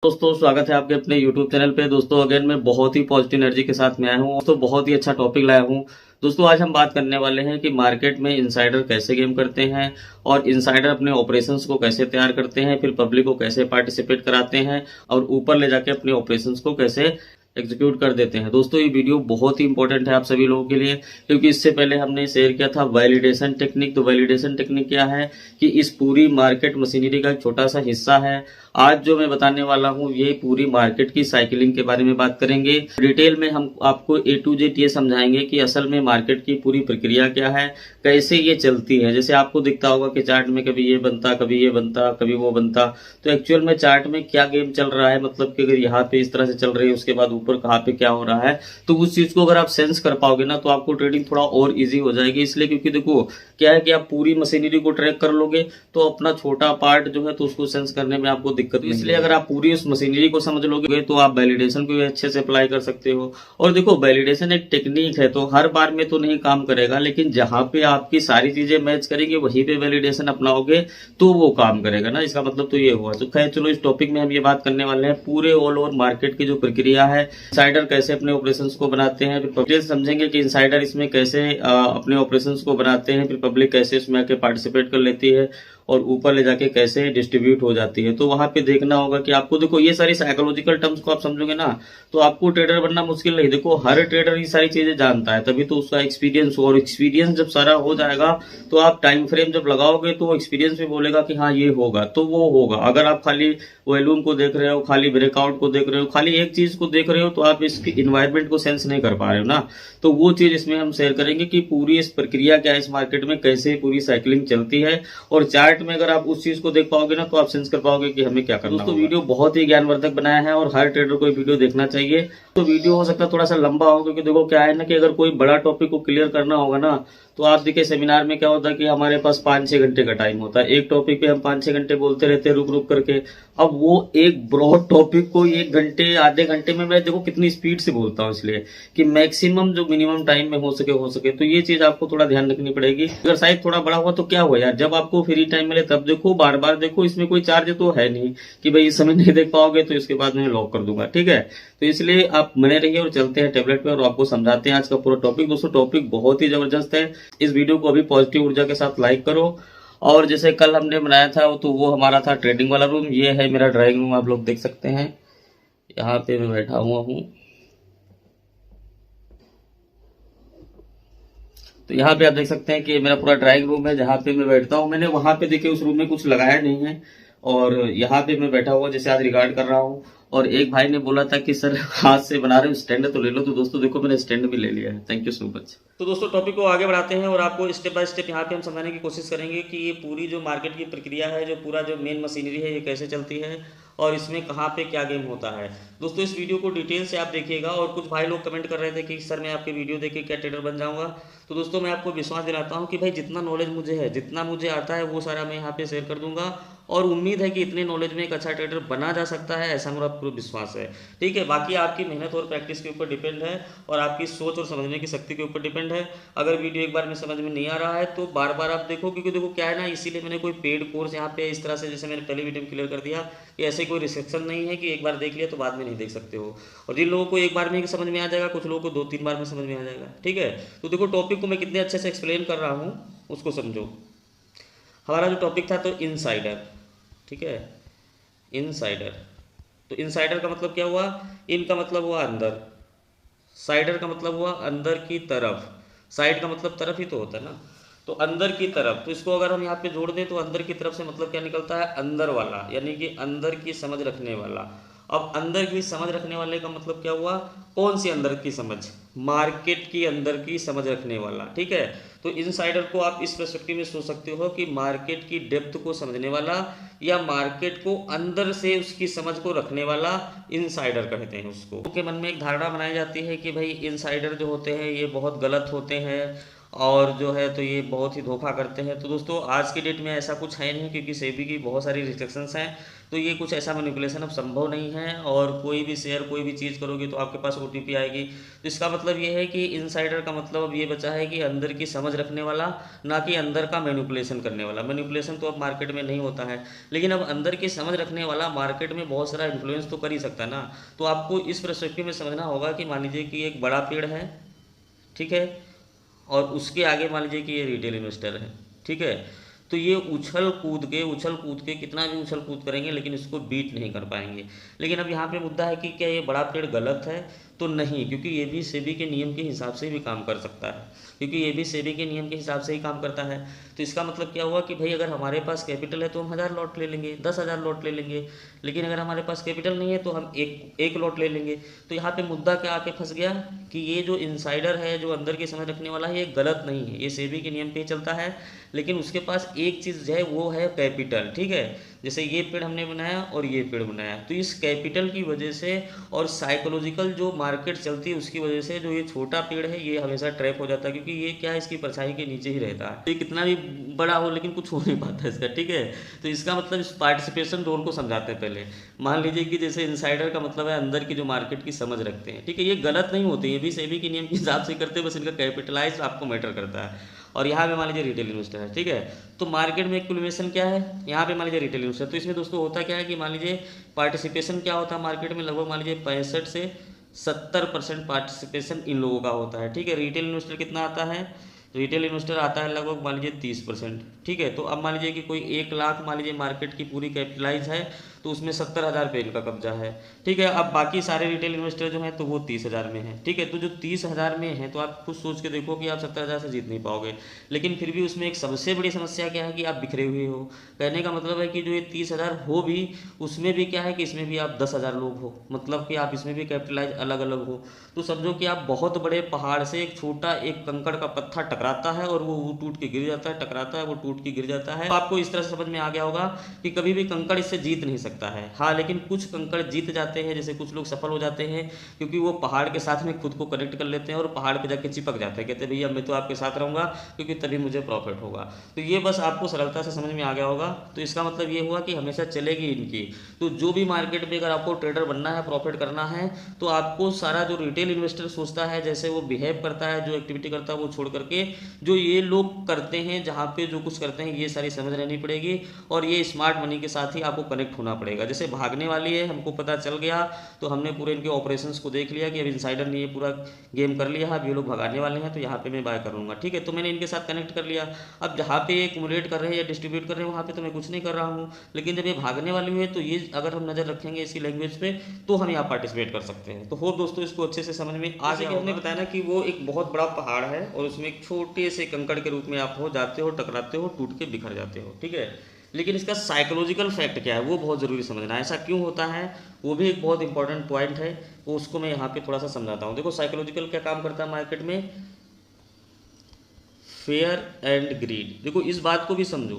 दोस्तों स्वागत है आपके अपने YouTube चैनल पे। दोस्तों अगेन मैं बहुत ही पॉजिटिव एनर्जी के साथ में आया हूँ। तो बहुत ही अच्छा टॉपिक लाया हूँ। दोस्तों आज हम बात करने वाले हैं कि मार्केट में इनसाइडर कैसे गेम करते हैं और इनसाइडर अपने ऑपरेशंस को कैसे तैयार करते हैं, फिर पब्लिक को कैसे पार्टिसिपेट कराते हैं और ऊपर ले जाके अपने ऑपरेशंस को कैसे एग्जीक्यूट कर देते हैं। दोस्तों ये वीडियो बहुत ही इंपॉर्टेंट है आप सभी लोगों के लिए, क्योंकि इससे पहले हमने शेयर किया था वैलिडेशन टेक्निक। तो वैलिडेशन टेक्निक क्या है कि इस पूरी मार्केट मशीनरी का एक छोटा सा हिस्सा है। आज जो मैं बताने वाला हूँ ये पूरी मार्केट की साइकिलिंग के बारे में बात करेंगे। डिटेल में हम आपको A to Z ये समझाएंगे कि असल में मार्केट की पूरी प्रक्रिया क्या है, कैसे ये चलती है। जैसे आपको दिखता होगा कि चार्ट में कभी ये बनता, कभी ये बनता, कभी वो बनता, तो एक्चुअल में चार्ट में क्या गेम चल रहा है, मतलब कि अगर यहाँ पे इस तरह से चल रही है उसके बाद ऊपर कहाँ पे क्या हो रहा है, तो उस चीज को अगर आप सेंस कर पाओगे ना तो आपको ट्रेडिंग थोड़ा और इजी हो जाएगी। इसलिए क्योंकि देखो क्या है कि आप पूरी मशीनरी को ट्रैक कर लोगे तो अपना छोटा पार्ट जो है तो उसको सेंस करने में आपको दिक्कत नहीं। इसलिए अगर आप पूरी उस मशीनरी को समझ लोगे तो आप वैलिडेशन को भी अच्छे से अप्लाई कर सकते हो। और देखो वैलिडेशन एक टेक्निक है, तो हर बार में तो नहीं काम करेगा, लेकिन जहां पे आपकी सारी चीजें मैच करेंगे वहीं पे वैलिडेशन अपनाओगे तो वो काम करेगा ना। इसका मतलब तो ये हुआ। तो खैर चलो इस टॉपिक में हम ये बात करने वाले हैं पूरे ऑल ओवर मार्केट की जो प्रक्रिया है, इनसाइडर कैसे अपने ऑपरेशंस को बनाते हैं, फिर पब्लिक समझेंगे कि इनसाइडर इसमें कैसे अपने ऑपरेशंस को बनाते हैं, फिर पब्लिक कैसे इसमें आके पार्टिसिपेट कर लेती है और ऊपर ले जाके कैसे डिस्ट्रीब्यूट हो जाती है। तो वहां पे देखना होगा कि आपको देखो ये सारी साइकोलॉजिकल टर्म्स को आप समझोगे ना तो आपको ट्रेडर बनना मुश्किल नहीं। देखो हर ट्रेडर ये सारी चीजें जानता है, तभी तो उसका एक्सपीरियंस हो, और एक्सपीरियंस जब सारा हो जाएगा तो आप टाइम फ्रेम जब लगाओगे तो एक्सपीरियंस भी बोलेगा कि हाँ ये होगा तो वो होगा। अगर आप खाली वॉल्यूम को देख रहे हो, खाली ब्रेकआउट को देख रहे हो, खाली एक चीज को देख रहे हो तो आप इसकी इन्वायरमेंट को सेंस नहीं कर पा रहे हो ना। तो वो चीज इसमें हम शेयर करेंगे कि पूरी इस प्रक्रिया क्या है इस मार्केट में, कैसे पूरी साइकिलिंग चलती है, और चार्ट में अगर आप उस चीज को देख पाओगे ना तो आप सेंस कर पाओगे कि हमें क्या करना है। दोस्तों वीडियो बहुत ही ज्ञानवर्धक बनाया है और हर ट्रेडर को वीडियो देखना चाहिए। तो वीडियो हो सकता है थोड़ा सा लंबा हो, क्योंकि देखो क्या है ना कि अगर कोई बड़ा टॉपिक को क्लियर करना होगा ना तो आप देखिए सेमिनार में क्या होता है कि हमारे पास 5-6 घंटे का टाइम होता है। एक टॉपिक पे हम 5-6 घंटे बोलते रहते हैं रुक रुक करके। अब वो एक ब्रॉड टॉपिक को 1 घंटे आधे घंटे में मैं देखो कितनी स्पीड से बोलता हूँ, इसलिए कि मैक्सिमम जो मिनिमम टाइम में हो सके। तो ये चीज आपको थोड़ा ध्यान रखनी पड़ेगी। अगर साइज थोड़ा बड़ा हुआ तो क्या हुआ यार, जब आपको फ्री टाइम मिले तब देखो, बार बार देखो। इसमें कोई चार्ज तो है नहीं कि भाई इस समय नहीं देख पाओगे तो इसके बाद मैं लॉक कर दूंगा, ठीक है। तो इसलिए आप बने रहिए और चलते हैं टेबलेट पे और आपको समझाते हैं आज का पूरा टॉपिक। दोस्तों टॉपिक बहुत ही जबरदस्त है। इस वीडियो को अभी पॉजिटिव ऊर्जा के साथ लाइक करो। और जैसे कल हमने बनाया था तो वो हमारा था ट्रेडिंग वाला रूम। ये है मेरा ड्राइंग रूम, आप लोग देख सकते हैं। यहाँ पे मैं बैठा हुआ हूँ। तो यहाँ पे आप देख सकते हैं कि मेरा पूरा ड्राइंग रूम है जहाँ पे मैं बैठता हूँ। मैंने वहां पे देखिए उस रूम में कुछ लगाया नहीं है और यहाँ पे मैं बैठा हुआ जैसे आज रिकॉर्ड कर रहा हूँ। और एक भाई ने बोला था कि सर हाथ से बना रहे हो स्टैंड तो ले लो, तो दोस्तों देखो मैंने स्टैंड भी ले लिया है। Thank you so much. तो दोस्तों टॉपिक को आगे बढ़ाते हैं और आपको स्टेप बाय स्टेप यहाँ पे हम समझाने की कोशिश करेंगे कि ये पूरी जो मार्केट की प्रक्रिया है, जो पूरा जो मेन मशीनरी है ये कैसे चलती है और इसमें कहाँ पे क्या गेम होता है। दोस्तों इस वीडियो को डिटेल से आप देखिएगा। और कुछ भाई लोग कमेंट कर रहे थे कि सर मैं आपके वीडियो देख के क्या ट्रेडर बन जाऊंगा। तो दोस्तों मैं आपको विश्वास दिलाता हूँ कि भाई जितना नॉलेज मुझे है, जितना मुझे आता है वो सारा मैं यहाँ पे शेयर कर दूंगा। और उम्मीद है कि इतने नॉलेज में एक अच्छा ट्रेडर बना जा सकता है, ऐसा मेरा पूरा विश्वास है, ठीक है। बाकी आपकी मेहनत और प्रैक्टिस के ऊपर डिपेंड है और आपकी सोच और समझने की शक्ति के ऊपर डिपेंड है। अगर वीडियो एक बार में समझ में नहीं आ रहा है तो बार बार आप देखो, क्योंकि देखो क्या है ना, इसीलिए मैंने कोई पेड कोर्स यहाँ पे इस तरह से, जैसे मैंने पहले वीडियो में क्लियर कर दिया कि ऐसे कोई रिस्ट्रिक्शन नहीं है कि एक बार देख लिया तो बाद में नहीं देख सकते हो। और जिन लोगों को एक बार में समझ में आ जाएगा, कुछ लोगों को 2-3 बार में समझ में आ जाएगा, ठीक है। तो देखो टॉपिक को मैं कितने अच्छे से एक्सप्लेन कर रहा हूँ उसको समझो। हमारा जो टॉपिक था तो इनसाइडर, ठीक है, इनसाइडर। तो इनसाइडर का मतलब क्या हुआ, इन का मतलब हुआ अंदर, साइडर का मतलब हुआ अंदर की तरफ, साइड का मतलब तरफ ही तो होता है ना, तो अंदर की तरफ। तो इसको अगर हम यहाँ पे जोड़ दें तो अंदर की तरफ से मतलब क्या निकलता है, अंदर वाला, यानी कि अंदर की समझ रखने वाला। अब अंदर की समझ रखने वाले का मतलब क्या हुआ, कौन सी अंदर की समझ, मार्केट की अंदर की समझ रखने वाला, ठीक है। तो इनसाइडर को आप इस पर्सपेक्टिव में सोच सकते हो कि मार्केट की डेप्थ को समझने वाला या मार्केट को अंदर से उसकी समझ को रखने वाला इनसाइडर कहते हैं उसको। उनके मन में एक धारणा बनाई जाती है कि भाई इनसाइडर जो होते हैं ये बहुत गलत होते हैं और जो है तो ये बहुत ही धोखा करते हैं। तो दोस्तों आज की डेट में ऐसा कुछ है नहीं, क्योंकि सेबी की बहुत सारी रिस्ट्रिक्शंस हैं, तो ये कुछ ऐसा मैनिपुलेशन अब संभव नहीं है। और कोई भी शेयर कोई भी चीज़ करोगे तो आपके पास ओटीपी आएगी। तो इसका मतलब ये है कि इनसाइडर का मतलब अब ये बचा है कि अंदर की समझ रखने वाला, ना कि अंदर का मैनिपुलेशन करने वाला। मैनिपुलेशन तो अब मार्केट में नहीं होता है, लेकिन अब अंदर की समझ रखने वाला मार्केट में बहुत सारा इन्फ्लुएंस तो कर ही सकता है ना। तो आपको इस पर्सपेक्टिव में समझना होगा कि मान लीजिए कि एक बड़ा पेड़ है, ठीक है, और उसके आगे मान लीजिए कि ये रिटेल इन्वेस्टर है, ठीक है। तो ये उछल कूद के कितना भी उछल कूद करेंगे लेकिन इसको बीट नहीं कर पाएंगे। लेकिन अब यहाँ पे मुद्दा है कि क्या ये बड़ा पेड़ गलत है? तो नहीं, क्योंकि ये भी सेबी के नियम के हिसाब से भी काम कर सकता है, क्योंकि ये भी सेबी के नियम के हिसाब से ही काम करता है। तो इसका मतलब क्या हुआ कि भाई अगर हमारे पास कैपिटल है तो हम 1000 लॉट ले लेंगे, 10,000 लॉट ले लेंगे। लेकिन अगर हमारे पास कैपिटल नहीं है तो हम एक लॉट ले लेंगे। तो यहाँ पे मुद्दा क्या आके फंस गया कि ये जो इनसाइडर है, जो अंदर की समझ रखने वाला है, ये गलत नहीं है, ये सेबी के नियम पे ही चलता है। लेकिन उसके पास एक चीज़ है, वो है कैपिटल, ठीक है। जैसे ये पेड़ हमने बनाया और ये पेड़ बनाया, तो इस कैपिटल की वजह से और साइकोलॉजिकल जो मार्केट चलती है उसकी वजह से जो ये छोटा पेड़ है ये हमेशा ट्रैप हो जाता है, क्योंकि ये क्या है, इसकी परछाई के नीचे ही रहता है। ये कितना भी बड़ा हो लेकिन कुछ हो नहीं पाता इसका, ठीक है। तो इसका मतलब इस पार्टिसिपेशन रोल को समझाते हैं पहले। मान लीजिए कि जैसे इनसाइडर का मतलब है अंदर की जो मार्केट की समझ रखते हैं, ठीक है। ये गलत नहीं होते, ये भी सेबी के नियम के हिसाब से करते हैं, बस इनका कैपिटलाइज आपको मैटर करता है। और यहाँ पे मान लीजिए रिटेल इन्वेस्टर है, ठीक है। तो मार्केट में एक्यूमुलेशन क्या है, यहाँ पे मान लीजिए रिटेल इन्वेस्टर। तो इसमें दोस्तों होता क्या है कि मान लीजिए पार्टिसिपेशन क्या होता है मार्केट में, लगभग मान लीजिए 65 से 70% पार्टिसिपेशन इन लोगों का होता है, ठीक है। रिटेल इन्वेस्टर कितना आता है, रिटेल इन्वेस्टर आता है लगभग मान लीजिए 30%, ठीक है। तो अब मान लीजिए कि कोई 1 लाख मान लीजिए मार्केट की पूरी कैपिटलाइज है, तो उसमें 70,000 रुपये इनका कब्जा है, ठीक है। अब बाकी सारे रिटेल इन्वेस्टर जो हैं तो वो 30,000 में है, ठीक है। तो जो 30,000 में है तो आप खुद सोच के देखो कि आप 70,000 से जीत नहीं पाओगे। लेकिन फिर भी उसमें एक सबसे बड़ी समस्या क्या है कि आप बिखरे हुए हो। कहने का मतलब है कि जो ये 30,000 हो भी, उसमें भी क्या है कि इसमें भी आप 10,000 लोग हो, मतलब कि आप इसमें भी कैपिटलाइज अलग अलग हो। तो समझो कि आप बहुत बड़े पहाड़ से एक छोटा एक कंकड़ का पत्थर टकराता है और वो टूट के गिर जाता है, टकराता है वो टूट के गिर जाता है। तो आपको इस तरह से समझ में आ गया होगा कि कभी भी कंकड़ इससे जीत नहीं सकता है। हाँ, लेकिन कुछ कंकड़ जीत जाते हैं, जैसे कुछ लोग सफल हो जाते हैं क्योंकि वो पहाड़ के साथ में खुद को कनेक्ट कर लेते हैं और पहाड़ पे जाके चिपक जाते हैं, कहते हैं भैया मैं तो आपके साथ रहूंगा क्योंकि तभी मुझे प्रॉफिट होगा। तो ये बस आपको सरलता से समझ में आ गया होगा। तो इसका मतलब ये हुआ कि हमेशा चलेगी इनकी। तो जो भी मार्केट में अगर आपको ट्रेडर बनना है, प्रॉफिट करना है, तो आपको सारा जो रिटेल इन्वेस्टर सोचता है, जैसे वो बिहेव करता है, जो एक्टिविटी करता है, वो छोड़ करके जो ये लोग करते हैं, जहाँ पे जो कुछ करते हैं, ये सारी समझ रहनी पड़ेगी। और ये स्मार्ट मनी के साथ ही आपको कनेक्ट होना पड़ेगा। जैसे भागने वाली है, हमको पता चल गया तो हमने पूरे इनके ऑपरेशंस को देख लिया कि अब इनसाइडर ने ये पूरा गेम कर लिया है, अब ये लोग भगाने वाले हैं, तो यहाँ पे मैं बाय कर लूँगा, ठीक है। तो मैंने इनके साथ कनेक्ट कर लिया। अब जहाँ पे ये एक्यूमुलेट कर रहे हैं या डिस्ट्रीब्यूट कर रहे हैं वहाँ पे तो मैं कुछ नहीं कर रहा हूँ, लेकिन जब ये भागने वाली हुई है तो ये अगर हम नज़र रखेंगे इसकी लैंग्वेज पे तो हम यहाँ पार्टिसिपेट कर सकते हैं। तो होप दोस्तों इसको अच्छे से समझ में आ गया। हमने बताया ना कि वो एक बहुत बड़ा पहाड़ है और उसमें एक छोटे से कंकड़ के रूप में आप हो जाते हो, टकराते हो, टूट के बिखर जाते हो, ठीक है। लेकिन इसका साइकोलॉजिकल फैक्ट क्या है वो बहुत ज़रूरी समझना है, ऐसा क्यों होता है वो भी एक बहुत इंपॉर्टेंट पॉइंट है। वो उसको मैं यहाँ पे थोड़ा सा समझाता हूँ। देखो साइकोलॉजिकल क्या काम करता है मार्केट में, फेयर एंड ग्रीड। देखो इस बात को भी समझो,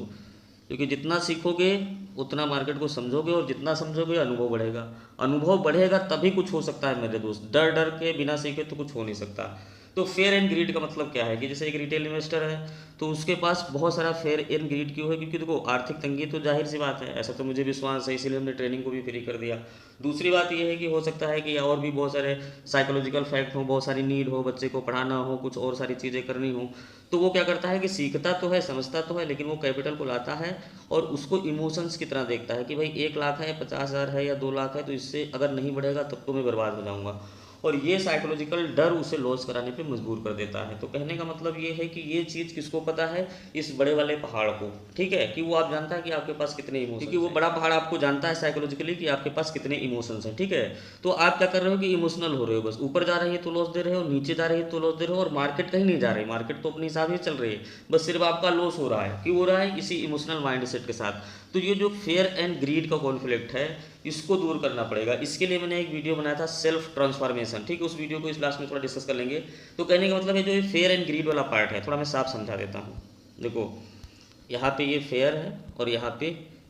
क्योंकि जितना सीखोगे उतना मार्केट को समझोगे और जितना समझोगे अनुभव बढ़ेगा। अनुभव बढ़ेगा तभी कुछ हो सकता है मेरे दोस्त, डर डर के बिना सीखे तो कुछ हो नहीं सकता। तो फेयर एंड ग्रीड का मतलब क्या है कि जैसे एक रिटेल इन्वेस्टर है तो उसके पास बहुत सारा फेयर एंड ग्रीड क्यों है, क्योंकि देखो आर्थिक तंगी तो जाहिर सी बात है, ऐसा तो मुझे विश्वास है, इसीलिए हमने ट्रेनिंग को भी फ्री कर दिया। दूसरी बात यह है कि हो सकता है कि और भी बहुत सारे साइकोलॉजिकल फैक्ट हो, बहुत सारी नीड हो, बच्चे को पढ़ाना हो, कुछ और सारी चीज़ें करनी हो, तो वो क्या करता है कि सीखता तो है, समझता तो है, लेकिन वो कैपिटल को लाता है और उसको इमोशंस की तरह देखता है कि भाई 1 लाख है, 50,000 है या 2 लाख है, तो इससे अगर नहीं बढ़ेगा तब तो मैं बर्बाद हो जाऊंगा। और ये साइकोलॉजिकल डर उसे लॉस कराने पे मजबूर कर देता है। तो कहने का मतलब ये है कि ये चीज़ किसको पता है, इस बड़े वाले पहाड़ को, ठीक है, कि वो आप जानता है कि आपके पास कितने इमोशंस, क्योंकि वो बड़ा पहाड़ आपको जानता है साइकोलॉजिकली कि आपके पास कितने इमोशंस हैं, ठीक है। तो आप क्या कर रहे हो कि इमोशनल हो रहे हो, बस ऊपर जा रही है तो लॉस दे रहे हो, नीचे जा रही है तो लॉस दे रहे हो, और मार्केट कहीं नहीं जा रही, मार्केट तो अपने हिसाब से चल रही है, बस सिर्फ आपका लॉस हो रहा है। क्यों हो रहा है, इसी इमोशनल माइंड सेट के साथ। तो ये जो फेयर एंड ग्रीड का कॉन्फ्लिक्ट है इसको दूर करना पड़ेगा। इसके लिए मैंने एक वीडियो बनाया था सेल्फ ट्रांसफॉर्मेशन, ठीक है, उस वीडियो को इस क्लास में थोड़ा डिस्कस कर लेंगे। तो कहने का मतलब है जो ये फेयर एंड ग्रीड वाला पार्ट है थोड़ा मैं साफ समझा देता हूँ। देखो यहाँ पे ये फेयर है और यहाँ पे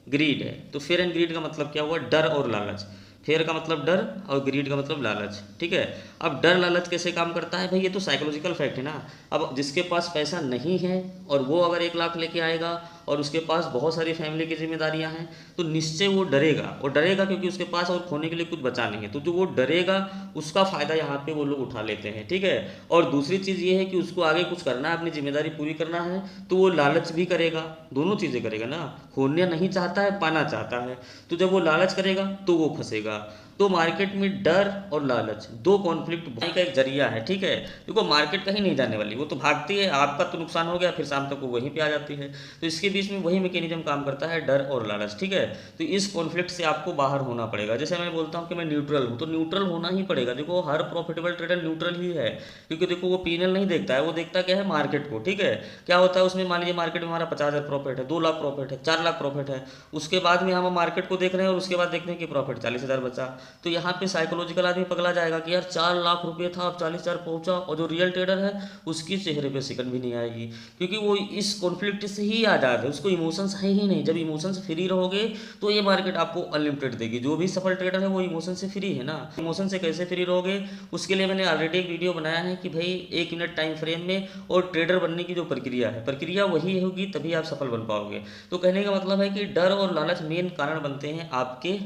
ग्रीड है। तो फेयर एंड ग्रीड का मतलब क्या हुआ, डर और लालच। फेयर का मतलब डर और ग्रीड का मतलब लालच, ठीक है। अब डर लालच कैसे काम करता है भाई, ये तो साइकोलॉजिकल फैक्ट है ना। अब जिसके पास पैसा नहीं है और वो अगर 1 लाख लेके आएगा और उसके पास बहुत सारी फैमिली की जिम्मेदारियां हैं, तो निश्चय वो डरेगा, और डरेगा क्योंकि उसके पास और खोने के लिए कुछ बचा नहीं है। तो जो वो डरेगा उसका फ़ायदा यहाँ पे वो लोग उठा लेते हैं, ठीक है। और दूसरी चीज़ ये है कि उसको आगे कुछ करना है, अपनी जिम्मेदारी पूरी करना है, तो वो लालच भी करेगा, दोनों चीज़ें करेगा ना। खोना नहीं चाहता है, पाना चाहता है, तो जब वो लालच करेगा तो वो फंसेगा। तो मार्केट में डर और लालच दो कॉन्फ्लिक्ट का एक जरिया है, ठीक है। देखो मार्केट कहीं नहीं जाने वाली, वो तो भागती है, आपका तो नुकसान हो गया, फिर शाम तक वो वहीं पे आ जाती है। तो इसके बीच में वही मैकेनिज्म काम करता है, डर और लालच, ठीक है। तो इस कॉन्फ्लिक्ट से आपको बाहर होना पड़ेगा। जैसे मैं बोलता हूँ कि मैं न्यूट्रल हूँ, तो न्यूट्रल होना ही पड़ेगा। देखो हर प्रॉफिटेबल ट्रेडर न्यूट्रल ही है, क्योंकि देखो वो पीएनएल नहीं देखता है, वो देखता क्या है, मार्केट को, ठीक है। क्या होता है उसमें, मान लीजिए मार्केट में हमारा 50,000 प्रॉफिट है, 2 लाख प्रॉफिट है, 4 लाख प्रॉफिट है, उसके बाद में हम मार्केट को देख रहे हैं और उसके बाद देखते हैं कि प्रॉफिट 40,000 बचा। तो यहाँ पे साइकोलॉजिकल आदमी पगला जाएगा कि यार 4 लाख रुपये था, अब 40,000 पहुंचा, और जो रियल ट्रेडर है उसकी चेहरे पे सिकन भी नहीं आएगी, क्योंकि वो इस कॉन्फ्लिक्ट से ही आज़ाद है, उसको इमोशंस है ही नहीं। जब इमोशंस फ्री रहोगे तो ये मार्केट आपको अनलिमिटेड देगी। जो भी सफल ट्रेडर है वो इमोशन से फ्री है ना। इमोशन से कैसे फ्री रहोगे, उसके लिए मैंने ऑलरेडी एक वीडियो बनाया है कि भाई 1 मिनट टाइम फ्रेम में और ट्रेडर बनने की जो प्रक्रिया है, प्रक्रिया वही होगी, तभी आप सफल बन पाओगे। तो कहने का मतलब है कि डर और लालच मेन कारण बनते हैं आपके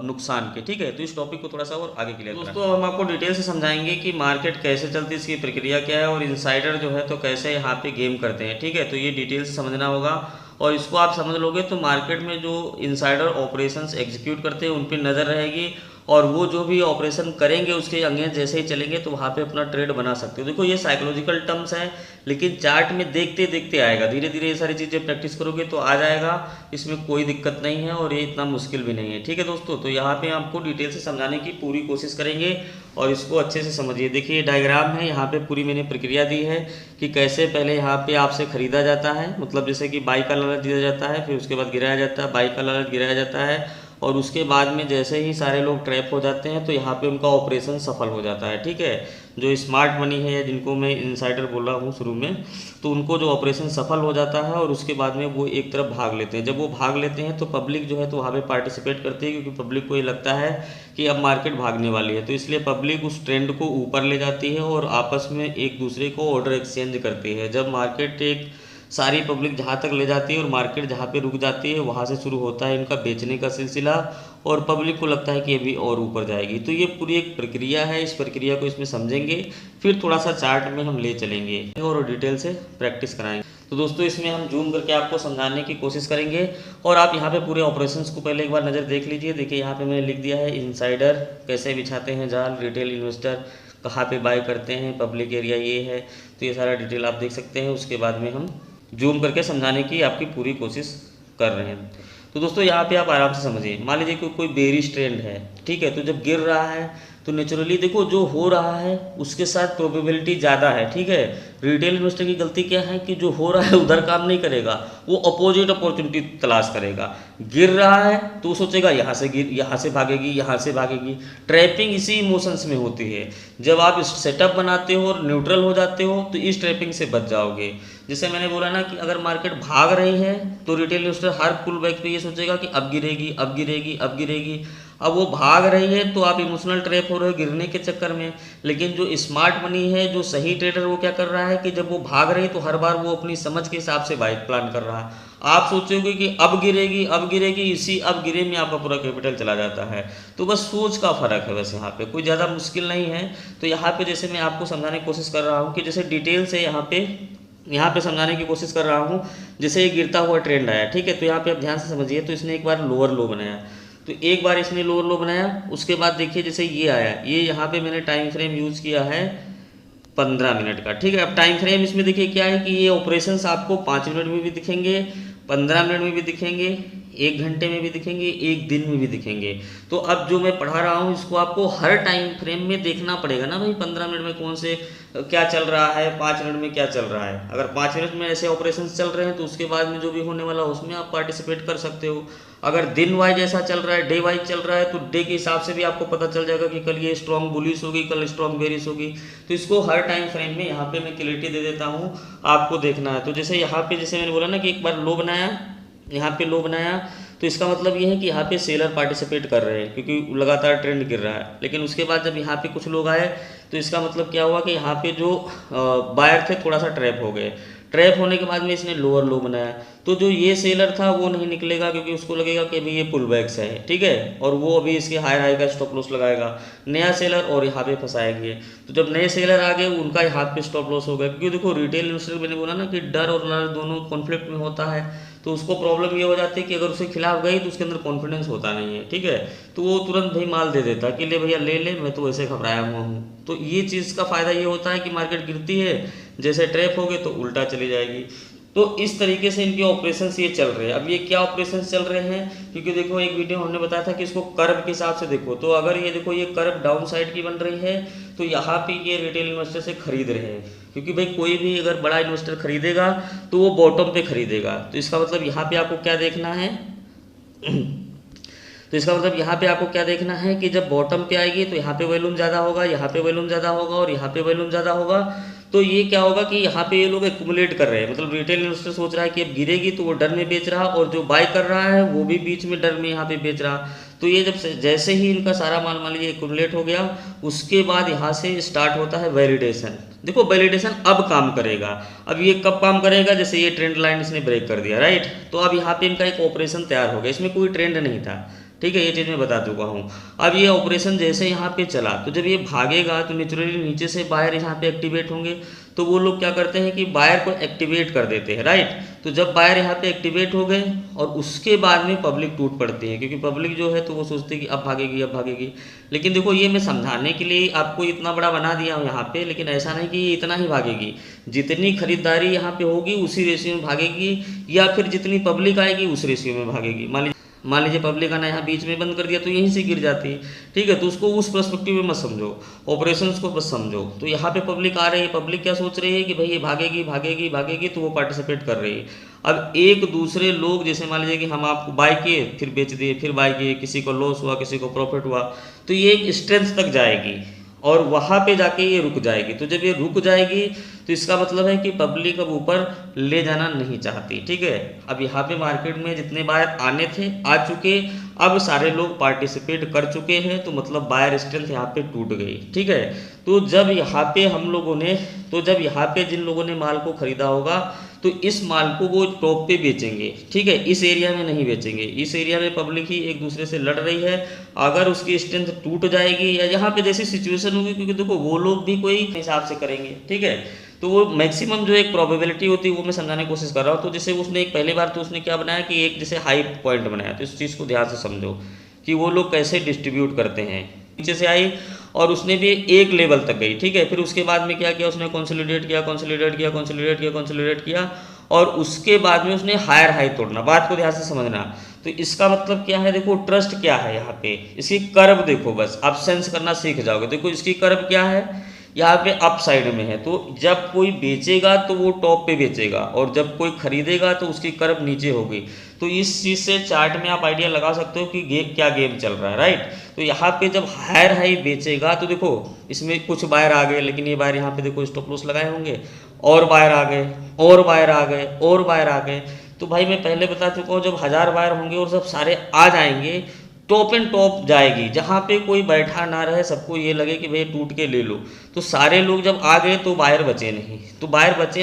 नुकसान के, ठीक है। तो इस टॉपिक को थोड़ा सा और आगे क्लियर दोस्तों हम आपको डिटेल से समझाएंगे कि मार्केट कैसे चलती है, इसकी प्रक्रिया क्या है, और इनसाइडर जो है तो कैसे यहाँ पे गेम करते हैं, ठीक है। तो ये डिटेल से समझना होगा, और इसको आप समझ लोगे तो मार्केट में जो इनसाइडर ऑपरेशंस एग्जीक्यूट करते हैं उन पर नज़र रहेगी, और वो जो भी ऑपरेशन करेंगे उसके अगेंस्ट जैसे ही चलेंगे तो वहाँ पे अपना ट्रेड बना सकते हो। देखो ये साइकोलॉजिकल टर्म्स हैं, लेकिन चार्ट में देखते देखते आएगा, धीरे धीरे ये सारी चीज़ें प्रैक्टिस करोगे तो आ जाएगा, इसमें कोई दिक्कत नहीं है और ये इतना मुश्किल भी नहीं है, ठीक है दोस्तों। तो यहाँ पे आपको डिटेल से समझाने की पूरी कोशिश करेंगे और इसको अच्छे से समझिए। देखिए डायग्राम है, यहाँ पे पूरी मैंने प्रक्रिया दी है कि कैसे पहले यहाँ पे आपसे ख़रीदा जाता है, मतलब जैसे कि बाई का लालच दिया जाता है, फिर उसके बाद गिराया जाता है, बाई का लालच गिराया जाता है, और उसके बाद में जैसे ही सारे लोग ट्रैप हो जाते हैं तो यहाँ पे उनका ऑपरेशन सफल हो जाता है, ठीक है। जो स्मार्ट मनी है, जिनको मैं इनसाइडर बोल रहा हूँ शुरू में, तो उनको जो ऑपरेशन सफल हो जाता है और उसके बाद में वो एक तरफ भाग लेते हैं। जब वो भाग लेते हैं तो पब्लिक जो है तो वहाँ पे पार्टिसिपेट करती है, क्योंकि पब्लिक को ये लगता है कि अब मार्केट भागने वाली है, तो इसलिए पब्लिक उस ट्रेंड को ऊपर ले जाती है और आपस में एक दूसरे को ऑर्डर एक्सचेंज करती है। जब मार्केट एक सारी पब्लिक जहाँ तक ले जाती है और मार्केट जहाँ पे रुक जाती है, वहाँ से शुरू होता है इनका बेचने का सिलसिला, और पब्लिक को लगता है कि अभी और ऊपर जाएगी। तो ये पूरी एक प्रक्रिया है, इस प्रक्रिया को इसमें समझेंगे, फिर थोड़ा सा चार्ट में हम ले चलेंगे और डिटेल से प्रैक्टिस कराएंगे। तो दोस्तों इसमें हम जूम करके आपको समझाने की कोशिश करेंगे, और आप यहाँ पे पूरे ऑपरेशंस को पहले एक बार नज़र देख लीजिए। देखिए यहाँ पे मैंने लिख दिया है इनसाइडर कैसे बिछाते हैं जाल, रिटेल इन्वेस्टर कहाँ पे बाय करते हैं, पब्लिक एरिया ये है, तो ये सारा डिटेल आप देख सकते हैं। उसके बाद में हम जूम करके समझाने की आपकी पूरी कोशिश कर रहे हैं। तो दोस्तों यहाँ पे आप आराम से समझिए। मान लीजिए कोई बेरिश ट्रेंड है, ठीक है, तो जब गिर रहा है तो नेचुरली देखो जो हो रहा है उसके साथ प्रोबेबिलिटी ज़्यादा है, ठीक है। रिटेल इन्वेस्टर की गलती क्या है कि जो हो रहा है उधर काम नहीं करेगा, वो अपोजिट अपॉर्चुनिटी तलाश करेगा। गिर रहा है तो वो सोचेगा यहाँ से भागेगी, यहाँ से भागेगी। ट्रैपिंग इसी इमोशंस में होती है। जब आप सेटअप बनाते हो और न्यूट्रल हो जाते हो तो इस ट्रैपिंग से बच जाओगे। जैसे मैंने बोला ना कि अगर मार्केट भाग रही है तो रिटेल इन्वेस्टर हर पुल बैक पे ये सोचेगा कि अब गिरेगी, अब गिरेगी, अब गिरेगी। अब वो भाग रही है तो आप इमोशनल ट्रैप हो रहे हो गिरने के चक्कर में। लेकिन जो स्मार्ट मनी है, जो सही ट्रेडर, वो क्या कर रहा है कि जब वो भाग रही है तो हर बार वो अपनी समझ के हिसाब से बाइक प्लान कर रहा है। आप सोचोगे कि अब गिरेगी, अब गिरेगी, इसी अब गिरे में आपका पूरा कैपिटल चला जाता है। तो बस सोच का फर्क है, बस यहाँ पे कोई ज़्यादा मुश्किल नहीं है। तो यहाँ पे जैसे मैं आपको समझाने की कोशिश कर रहा हूँ कि जैसे डिटेल से यहाँ पे समझाने की कोशिश कर रहा हूँ। जैसे ये गिरता हुआ ट्रेंड आया, ठीक है, तो यहाँ पे आप ध्यान से समझिए। तो इसने एक बार लोअर लो बनाया, तो एक बार इसने लोअर लो बनाया, उसके बाद देखिए जैसे ये आया, ये यहाँ पे मैंने टाइम फ्रेम यूज़ किया है 15 मिनट का, ठीक है। अब टाइम फ्रेम इसमें देखिए क्या है कि ये ऑपरेशंस आपको 5 मिनट में भी दिखेंगे, 15 मिनट में भी दिखेंगे, 1 घंटे में भी दिखेंगे, 1 दिन में भी दिखेंगे। तो अब जो मैं पढ़ा रहा हूँ इसको आपको हर टाइम फ्रेम में देखना पड़ेगा ना भाई, 15 मिनट में कौन से क्या चल रहा है, 5 मिनट में क्या चल रहा है। अगर 5 मिनट में ऐसे ऑपरेशंस चल रहे हैं तो उसके बाद में जो भी होने वाला उसमें आप पार्टिसिपेट कर सकते हो। अगर दिन वाइज ऐसा चल रहा है, डे वाइज चल रहा है, तो डे के हिसाब से भी आपको पता चल जाएगा कि कल ये स्ट्रॉन्ग बुलिश होगी, कल स्ट्रॉन्ग बेरिश होगी। तो इसको हर टाइम फ्रेम में यहाँ पे मैं क्लियरिटी दे देता हूँ, आपको देखना है। तो जैसे यहाँ पे जैसे मैंने बोला ना कि एक बार लो बनाया, यहाँ पे लो बनाया, तो इसका मतलब ये है कि यहाँ पे सेलर पार्टिसिपेट कर रहे हैं क्योंकि लगातार ट्रेंड गिर रहा है। लेकिन उसके बाद जब यहाँ पे कुछ लोग आए तो इसका मतलब क्या हुआ कि यहाँ पे जो बायर थे थोड़ा सा ट्रैप हो गए। ट्रैप होने के बाद में इसने लोअर लो बनाया, तो जो ये सेलर था वो नहीं निकलेगा क्योंकि उसको लगेगा कि अभी ये पुल बैक्स है, ठीक है, और वो अभी इसके हायर हाई का स्टॉप लॉस लगाएगा नया सेलर और यहाँ पे फंसाएंगे। तो जब नए सेलर आ गए उनका यहाँ पे स्टॉप लॉस हो गया, क्योंकि देखो रिटेल इन्वेस्टर मैंने बोला ना कि डर और लड़ दोनों कॉन्फ्लिक्ट में होता है, तो उसको प्रॉब्लम ये हो जाती है कि अगर उसके खिलाफ गई तो उसके अंदर कॉन्फिडेंस होता नहीं है, ठीक है, तो वो तुरंत भाई माल दे देता कि ले भैया ले ले, मैं तो वैसे घबराया हुआ हूँ। तो ये चीज़ का फ़ायदा ये होता है कि मार्केट गिरती है, जैसे ट्रैप हो गए तो उल्टा चली जाएगी। तो इस तरीके से इनके ऑपरेशंस ये चल रहे हैं। अब ये क्या ऑपरेशंस चल रहे हैं, क्योंकि देखो एक वीडियो हमने बताया था कि इसको कर्व के हिसाब से देखो, तो अगर ये देखो ये कर्व डाउन साइड की बन रही है तो यहाँ पे ये रिटेल इन्वेस्टर से खरीद रहे हैं, क्योंकि भाई कोई भी अगर बड़ा इन्वेस्टर खरीदेगा तो वो बॉटम पे खरीदेगा। तो इसका मतलब यहाँ पे आपको क्या देखना है तो इसका मतलब यहाँ पे आपको क्या देखना है कि जब बॉटम पे आएगी तो यहाँ पे वॉल्यूम ज़्यादा होगा, यहाँ पे वॉल्यूम ज़्यादा होगा और यहाँ पे वॉल्यूम ज़्यादा होगा। तो ये क्या होगा कि यहाँ पे ये लोग एक्यूमुलेट कर रहे हैं, मतलब रिटेल इन्वेस्टर सोच रहा है कि अब गिरेगी तो वो डर में बेच रहा, और जो बाय कर रहा है वो भी बीच में डर में यहाँ पे बेच रहा। तो ये जब जैसे ही इनका सारा माल मान लीजिए एक्यूमुलेट हो गया, उसके बाद यहाँ से स्टार्ट होता है वैलिडेशन। देखो वैलिडेशन अब काम करेगा। अब ये कब काम करेगा, जैसे ये ट्रेंड लाइन इसने ब्रेक कर दिया, राइट, तो अब यहाँ पे इनका एक ऑपरेशन तैयार हो गया, इसमें कोई ट्रेंड नहीं था, ठीक है, ये चीज़ मैं बता चुका हूँ। अब ये ऑपरेशन जैसे यहाँ पे चला तो जब ये भागेगा तो नेचुरली नीचे से बायर यहाँ पे एक्टिवेट होंगे, तो वो लोग क्या करते हैं कि बायर को एक्टिवेट कर देते हैं, राइट। तो जब बायर यहाँ पे एक्टिवेट हो गए और उसके बाद में पब्लिक टूट पड़ती है, क्योंकि पब्लिक जो है तो वो सोचती है कि अब भागेगी अब भागेगी। लेकिन देखो ये मैं समझाने के लिए आपको इतना बड़ा बना दिया हूँ यहाँ पे, लेकिन ऐसा नहीं कि ये इतना ही भागेगी, जितनी खरीदारी यहाँ पे होगी उसी रेशियो में भागेगी, या फिर जितनी पब्लिक आएगी उस रेशियो में भागेगी। मान लीजिए पब्लिक आना यहाँ बीच में बंद कर दिया तो यहीं से गिर जाती है, ठीक है, तो उसको उस पर्सपेक्टिव में मत समझो, ऑपरेशंस को बस समझो। तो यहाँ पे पब्लिक आ रही है, पब्लिक क्या सोच रही है कि भाई ये भागेगी भागेगी भागेगी, तो वो पार्टिसिपेट कर रही है। अब एक दूसरे लोग जैसे मान लीजिए कि हम आपको बाय किए फिर बेच दिए फिर बाय किए, किसी को लॉस हुआ किसी को प्रॉफिट हुआ, तो ये एक स्ट्रेंथ तक जाएगी और वहाँ पे जाके ये रुक जाएगी। तो जब ये रुक जाएगी तो इसका मतलब है कि पब्लिक अब ऊपर ले जाना नहीं चाहती, ठीक है। अब यहाँ पे मार्केट में जितने बायर आने थे आ चुके, अब सारे लोग पार्टिसिपेट कर चुके हैं, तो मतलब बायर स्ट्रेंथ यहाँ पे टूट गई, ठीक है। तो जब यहाँ पे जिन लोगों ने माल को खरीदा होगा तो इस माल को वो टॉप पे बेचेंगे, ठीक है, इस एरिया में नहीं बेचेंगे। इस एरिया में पब्लिक ही एक दूसरे से लड़ रही है, अगर उसकी स्ट्रेंथ टूट जाएगी या यहाँ पे जैसी सिचुएशन होगी, क्योंकि देखो वो लोग भी कोई हिसाब से करेंगे, ठीक है, तो वो मैक्सिमम जो एक प्रोबेबिलिटी होती है वो मैं समझाने की कोशिश कर रहा हूँ। तो जैसे उसने एक पहली बार तो उसने क्या बनाया कि एक जैसे हाई पॉइंट बनाया, तो इस चीज़ को ध्यान से समझो कि वो लोग कैसे डिस्ट्रीब्यूट करते हैं। नीचे से आई और उसने भी एक लेवल तक गई, ठीक है, फिर उसके बाद में क्या किया, उसने कंसोलिडेट किया कंसोलिडेट किया कंसोलिडेट किया कंसोलिडेट किया, और उसके बाद में उसने हायर हाई तोड़ना। बात को ध्यान से समझना। तो इसका मतलब क्या है, देखो ट्रस्ट क्या है यहाँ पे, इसकी कर्व देखो, बस आप सेंस करना सीख जाओगे। देखो इसकी कर्व क्या है, यहाँ पे अप साइड में है, तो जब कोई बेचेगा तो वो टॉप पे बेचेगा और जब कोई खरीदेगा तो उसकी कर्व नीचे होगी। तो इस चीज़ से चार्ट में आप आइडिया लगा सकते हो कि क्या गेम चल रहा है, राइट। तो यहाँ पे जब हायर हाई बेचेगा तो देखो इसमें कुछ बायर आ गए, लेकिन ये बायर यहाँ पे देखो स्टॉप लॉस लगाए होंगे, और बायर आ गए और बायर आ गए और बायर आ गए। तो भाई मैं पहले बता चुका हूँ, जब 1000 बायर होंगे और सब सारे आ जाएंगे, टॉप एंड टॉप जाएगी, जहाँ पे कोई बैठा ना रहे, सबको ये लगे कि भाई टूट के ले लो। तो सारे लोग जब आ गए तो बायर बचे